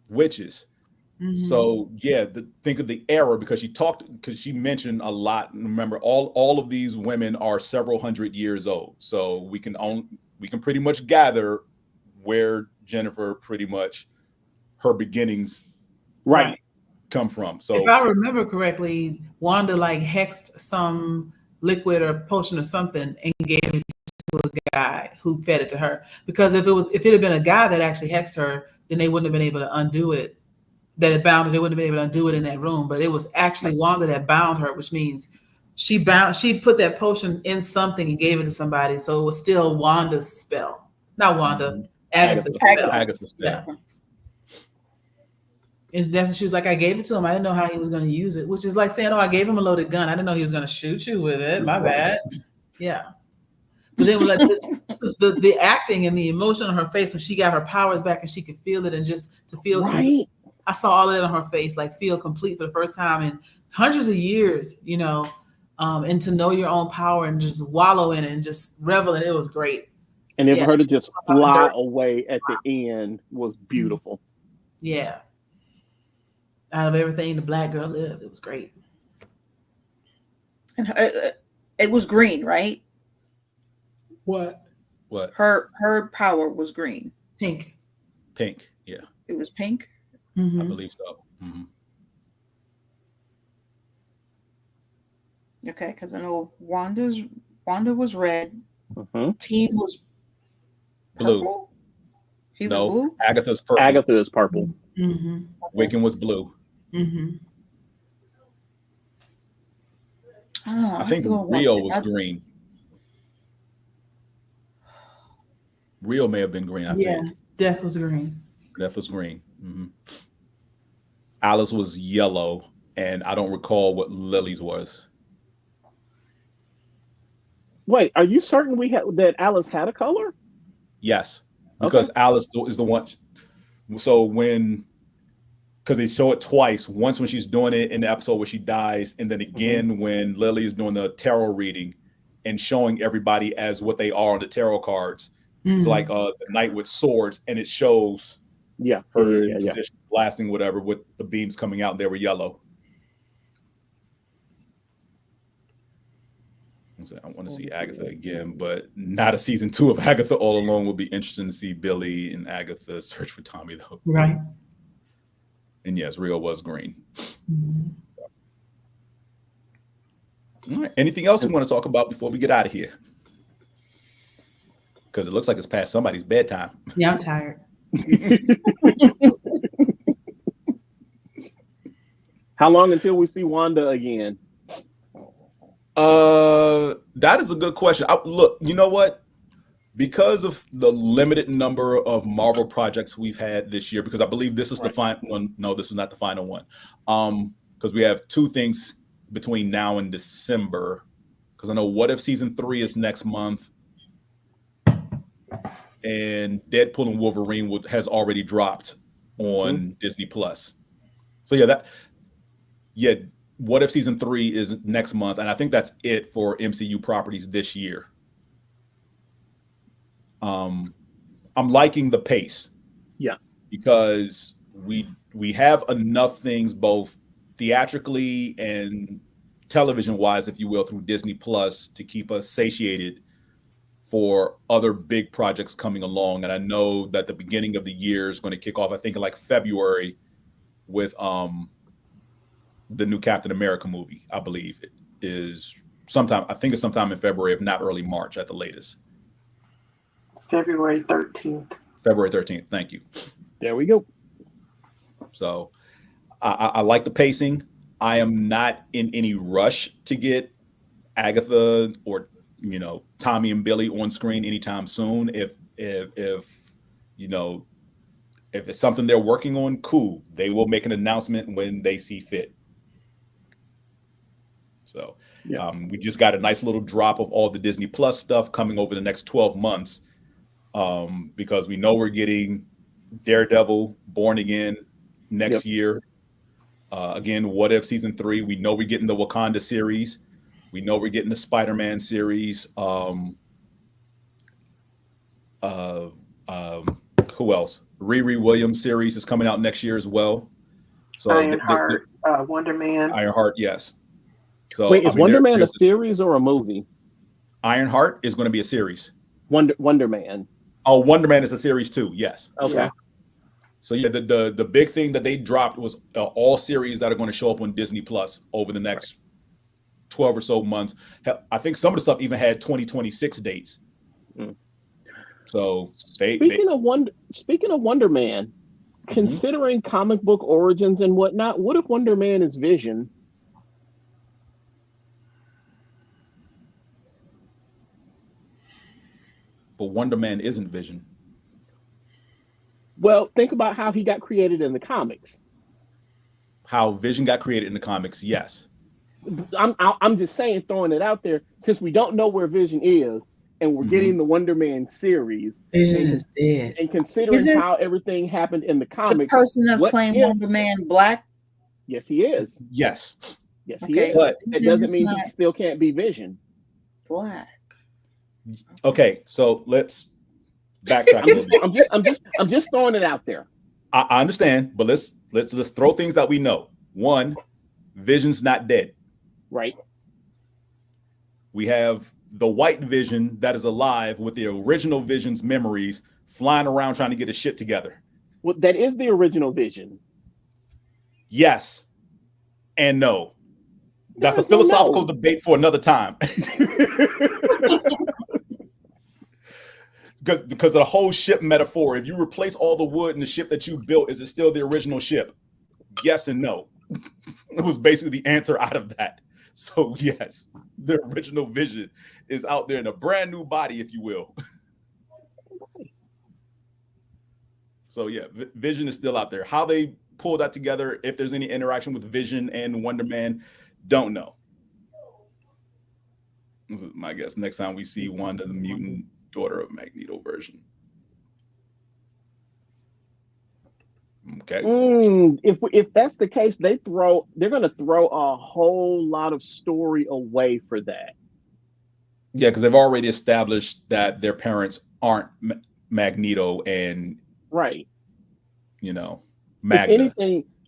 Speaker 2: witches. So think of the era, because she mentioned a lot. Remember, all of these women are several hundred years old. So we can pretty much gather where Jennifer pretty much her beginnings come from. So
Speaker 5: if I remember correctly, Wanda hexed some liquid or potion or something and gave it to a guy who fed it to her. Because if it had been a guy that actually hexed her, then they wouldn't have been able to undo it. That it bound her, they wouldn't have been able to undo it in that room. But it was actually Wanda that bound her, which means she put that potion in something and gave it to somebody. So it was still Wanda's spell. Not Wanda. Agatha.
Speaker 2: Agatha.
Speaker 5: Yeah. And that's when she was like, I gave it to him. I didn't know how he was going to use it, which is like saying, oh, I gave him a loaded gun. I didn't know he was going to shoot you with it. My bad. Yeah. But then like the acting and the emotion on her face when she got her powers back and she could feel it, and just to feel complete. I saw all of it on her face, like feel complete for the first time in hundreds of years, you know, and to know your own power and just wallow in it and just revel in it. It was great.
Speaker 3: And for her to just fly away at the end was beautiful.
Speaker 5: Yeah. Out of everything the Black girl lived, it was great.
Speaker 4: And it was green, right?
Speaker 5: What?
Speaker 4: Her power was green.
Speaker 5: Pink.
Speaker 2: Yeah.
Speaker 4: It was pink.
Speaker 2: Mm-hmm. I believe so. Mm-hmm.
Speaker 4: Okay, because I know Wanda was red.
Speaker 3: Mm-hmm.
Speaker 4: Team was purple.
Speaker 2: He was blue. Agatha's purple.
Speaker 3: Agatha is purple.
Speaker 5: Mm-hmm.
Speaker 2: Wiccan was blue.
Speaker 5: Mm-hmm.
Speaker 4: I don't know.
Speaker 2: I think Rio was green. Rio may have been green. I think.
Speaker 5: Death was green.
Speaker 2: Mm-hmm. Alice was yellow, and I don't recall what Lily's was.
Speaker 3: Wait, are you certain that Alice had a color?
Speaker 2: Yes, because Alice is the one. So because they show it twice. Once when she's doing it in the episode where she dies, and then again when Lily is doing the tarot reading and showing everybody as what they are on the tarot cards. Mm-hmm. It's like the knight with swords, and it shows her position blasting whatever with the beams coming out. They were yellow. I want to see Agatha again, but not a season 2 of Agatha All Along. Would be interesting to see Billy and Agatha search for Tommy, though.
Speaker 5: Right.
Speaker 2: And yes, Rio was green.
Speaker 5: Mm-hmm.
Speaker 2: All right. Anything else we want to talk about before we get out of here? Because it looks like it's past somebody's bedtime.
Speaker 5: Yeah, I'm tired.
Speaker 3: How long until we see Wanda again?
Speaker 2: That is a good question. Look, you know what? Because of the limited number of Marvel projects we've had this year, because I believe this is the final one. No, this is not the final one. Because we have 2 things between now and December. Because I know What If season 3 is next month, and Deadpool and Wolverine has already dropped on Disney Plus. So What If season 3 is next month, and I think that's it for MCU properties this year. I'm liking the pace.
Speaker 3: Yeah.
Speaker 2: Because we have enough things both theatrically and television wise, if you will, through Disney Plus to keep us satiated for other big projects coming along. And I know that the beginning of the year is going to kick off, I think in like February with the new Captain America movie. I believe it is sometime in February, if not early March at the latest.
Speaker 6: It's February 13th.
Speaker 2: February 13th. Thank you.
Speaker 3: There we go.
Speaker 2: So I like the pacing. I am not in any rush to get Agatha or Tommy and Billy on screen anytime soon. If it's something they're working on, cool. They will make an announcement when they see fit. So we just got a nice little drop of all the Disney Plus stuff coming over the next 12 months because we know we're getting Daredevil, Born Again next year. Again, What If season 3. We know we're getting the Wakanda series. We know we're getting the Spider-Man series. Who else? Riri Williams series is coming out next year as well. So
Speaker 6: Ironheart, Wonder Man.
Speaker 2: Ironheart, yes. So
Speaker 3: wait, is Wonder Man a series or a movie?
Speaker 2: Ironheart is going to be a series.
Speaker 3: Wonder Man.
Speaker 2: Oh, Wonder Man is a series too. Yes.
Speaker 3: Okay.
Speaker 2: Yeah. So the big thing that they dropped was all series that are going to show up on Disney Plus over the next 12 or so months. I think some of the stuff even had 2026 dates. So speaking of Wonder Man, considering comic book origins and whatnot, what if Wonder Man is Vision? But Wonder Man isn't Vision.
Speaker 3: Well, think about how he got created in the comics.
Speaker 2: How Vision got created in the comics, yes.
Speaker 3: I'm just saying, throwing it out there, since we don't know where Vision is, and we're getting the Wonder Man series,
Speaker 5: Vision is dead.
Speaker 3: and considering how everything happened in the comics,
Speaker 4: the person that's playing Wonder Man black?
Speaker 3: Yes, he is.
Speaker 2: Yes.
Speaker 3: Yes, he is. But it doesn't mean he still can't be Vision.
Speaker 4: Black.
Speaker 2: Okay, so let's backtrack.
Speaker 3: I'm just throwing it out there.
Speaker 2: I understand, but let's throw things that we know. One, Vision's not dead.
Speaker 3: Right.
Speaker 2: We have the white Vision that is alive with the original Vision's memories flying around trying to get his shit together.
Speaker 3: Well, that is the original Vision. Yes
Speaker 2: and no. That's a philosophical debate for another time. Because of the whole ship metaphor, if you replace all the wood in the ship that you built, is it still the original ship? Yes and no. It was basically the answer out of that. So yes, the original Vision is out there in a brand new body, if you will. So yeah, Vision is still out there. How they pull that together, if there's any interaction with Vision and Wonder Man, don't know. This is my guess. Next time we see Wanda, the mutant daughter of Magneto version. Okay.
Speaker 3: If that's the case, they're going to throw a whole lot of story away for that.
Speaker 2: Yeah, because they've already established that their parents aren't Magneto and
Speaker 3: right.
Speaker 2: You know, Magna.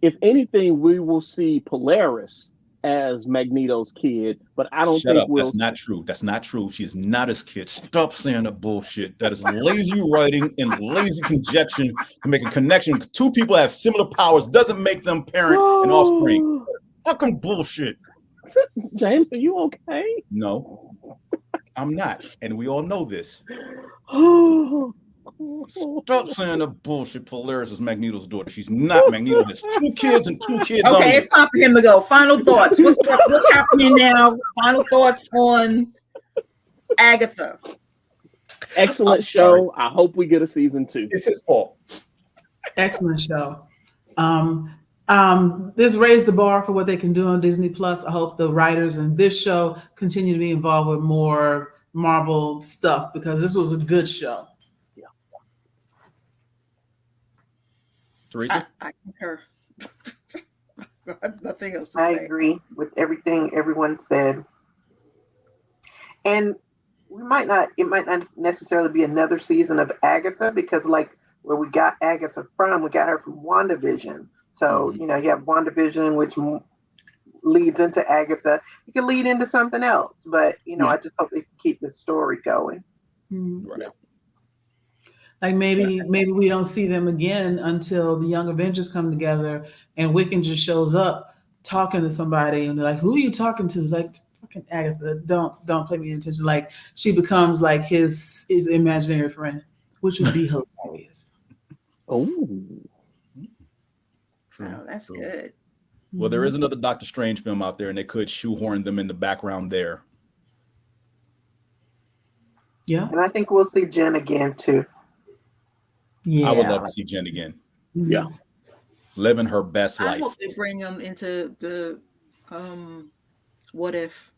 Speaker 3: If anything, we will see Polaris as Magneto's kid, but I don't think we'll.
Speaker 2: That's not true. That's not true. She is not his kid. Stop saying that bullshit. That is lazy writing and lazy conjecture to make a connection. Two people have similar powers doesn't make them parent and offspring. Fucking bullshit.
Speaker 3: James, are you okay?
Speaker 2: No, I'm not, and we all know this. Stop saying the bullshit. Polaris is Magneto's daughter. She's not. Magneto has 2 kids and 2 kids.
Speaker 4: Okay, it's time for him to go. Final thoughts. What's happening now? Final thoughts on Agatha.
Speaker 3: Excellent show. I hope we get a season 2.
Speaker 2: It's his fault.
Speaker 5: Excellent show. This raised the bar for what they can do on Disney Plus. I hope the writers in this show continue to be involved with more Marvel stuff because this was a good show.
Speaker 2: Teresa?
Speaker 4: I concur. I have nothing else to
Speaker 6: say. I agree with everything everyone said. And it might not necessarily be another season of Agatha because like where we got Agatha from, we got her from WandaVision. So, you know, you have WandaVision, which leads into Agatha. You can lead into something else, but, you know, I just hope they can keep the story going.
Speaker 2: Right.
Speaker 5: Like maybe we don't see them again until the Young Avengers come together and Wiccan just shows up talking to somebody and they're like, who are you talking to? It's like, fucking Agatha, don't play me in attention. Like she becomes like his imaginary friend, which would be hilarious.
Speaker 3: Oh,
Speaker 4: that's good.
Speaker 2: Well, there is another Doctor Strange film out there and they could shoehorn them in the background there.
Speaker 5: Yeah.
Speaker 6: And I think we'll see Jen again too.
Speaker 5: Yeah.
Speaker 2: I would love to see Jen again.
Speaker 3: Yeah.
Speaker 2: Living her best life.
Speaker 4: I hope they bring them into the what if.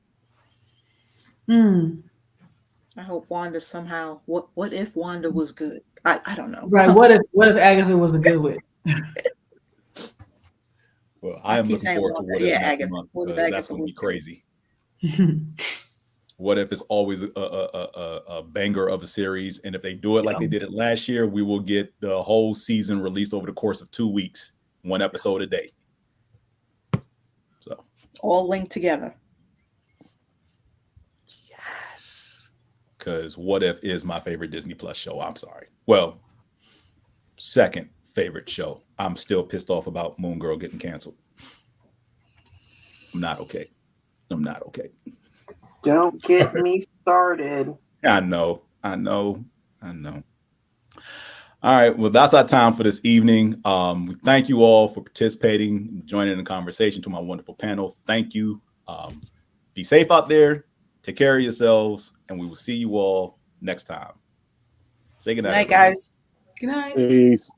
Speaker 5: I
Speaker 4: hope Wanda somehow what if Wanda was good? I don't know.
Speaker 5: Right. What if Agatha was a good witch?
Speaker 2: Well, I am looking forward to what if next month because that's going to be crazy. What if it's always a banger of a series? And if they do it like they did it last year, we will get the whole season released over the course of 2 weeks, 1 episode a day. So
Speaker 4: all linked together.
Speaker 2: Yes. Because What If is my favorite Disney Plus show. I'm sorry. Well, second favorite show. I'm still pissed off about Moon Girl getting canceled. I'm not okay.
Speaker 6: Don't get me started.
Speaker 2: I know. All right. Well, that's our time for this evening. We thank you all for participating, joining in the conversation. To my wonderful panel, thank you. Be safe out there. Take care of yourselves, and we will see you all next time. Say good
Speaker 4: Good
Speaker 2: night,
Speaker 4: night, guys.
Speaker 5: Good night.
Speaker 3: Peace.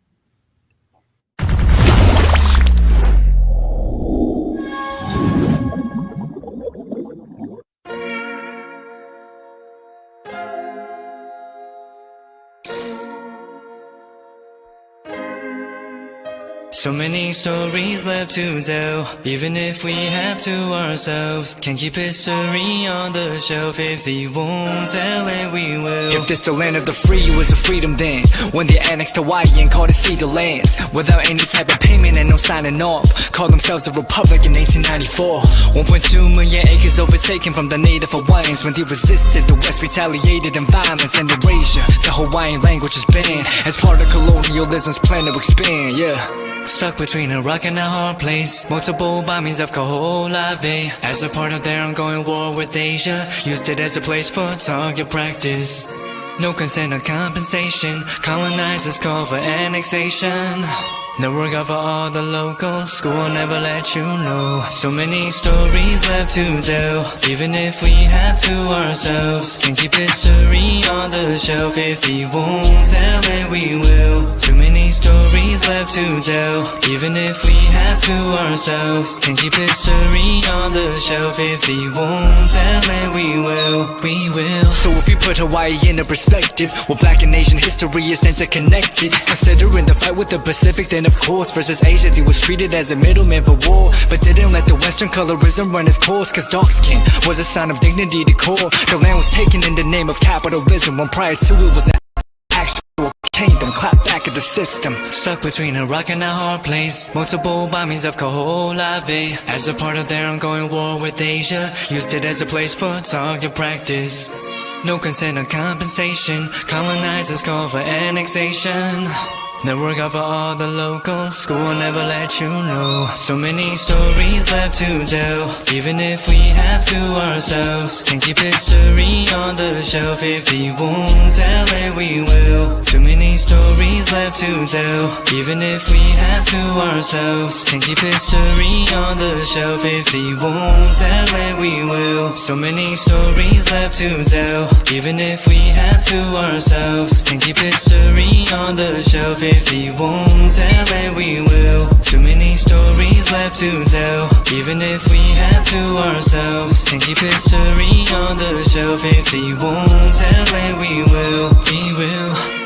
Speaker 7: So many stories left to tell, even if we have to ourselves. Can keep history on the shelf. If we won't tell it, we will.
Speaker 8: If this the land of the free, it was a freedom then. When they annexed Hawaii and called it Cedar Lands, without any type of payment and no signing off. Called themselves the Republic in 1894. 1.2 million acres overtaken from the native Hawaiians. When they resisted, the West retaliated in violence and erasure. The Hawaiian language is banned as part of colonialism's plan to expand, yeah.
Speaker 7: Stuck between a rock and a hard place. Multiple bombings of Kaho'olawe as a part of their ongoing war with Asia. Used it as a place for target practice. No consent or compensation. Colonizers call for annexation. No work out for all the locals. School will never let you know. So many stories left to tell, even if we have to ourselves. Can keep history on the shelf. If we won't tell it, we will. Too many stories left to tell, even if we have to ourselves. Can keep history on the shelf. If we won't tell it, we will. We will.
Speaker 8: So if you put Hawaii into perspective, well, Black and Asian history is interconnected. Considering the fight with the Pacific, then of course, versus Asia, they was treated as a middleman for war, but didn't let the Western colorism run its course, cause dark skin was a sign of dignity to core. The land was taken in the name of capitalism, when prior to it was an actual kingdom. Clap back at the system.
Speaker 7: Stuck between a rock and a hard place. Multiple bombings of Kaho'olawe as a part of their ongoing war with Asia. Used it as a place for target practice. No consent or compensation. Colonizers call for annexation. No work out for all the locals. School will never let you know. So many stories left to tell, even if we have to ourselves. Can keep history on the shelf. If we won't tell it, we will. Too many stories left to tell, even if we have to ourselves. Can keep history on the shelf. If we won't tell it, we will. So many stories left to tell, even if we have to ourselves. Can keep history on the shelf. If we won't tell it, we will. Too many stories left to tell, even if we have to ourselves. Can keep history on the shelf. If we won't tell it, we will. We will.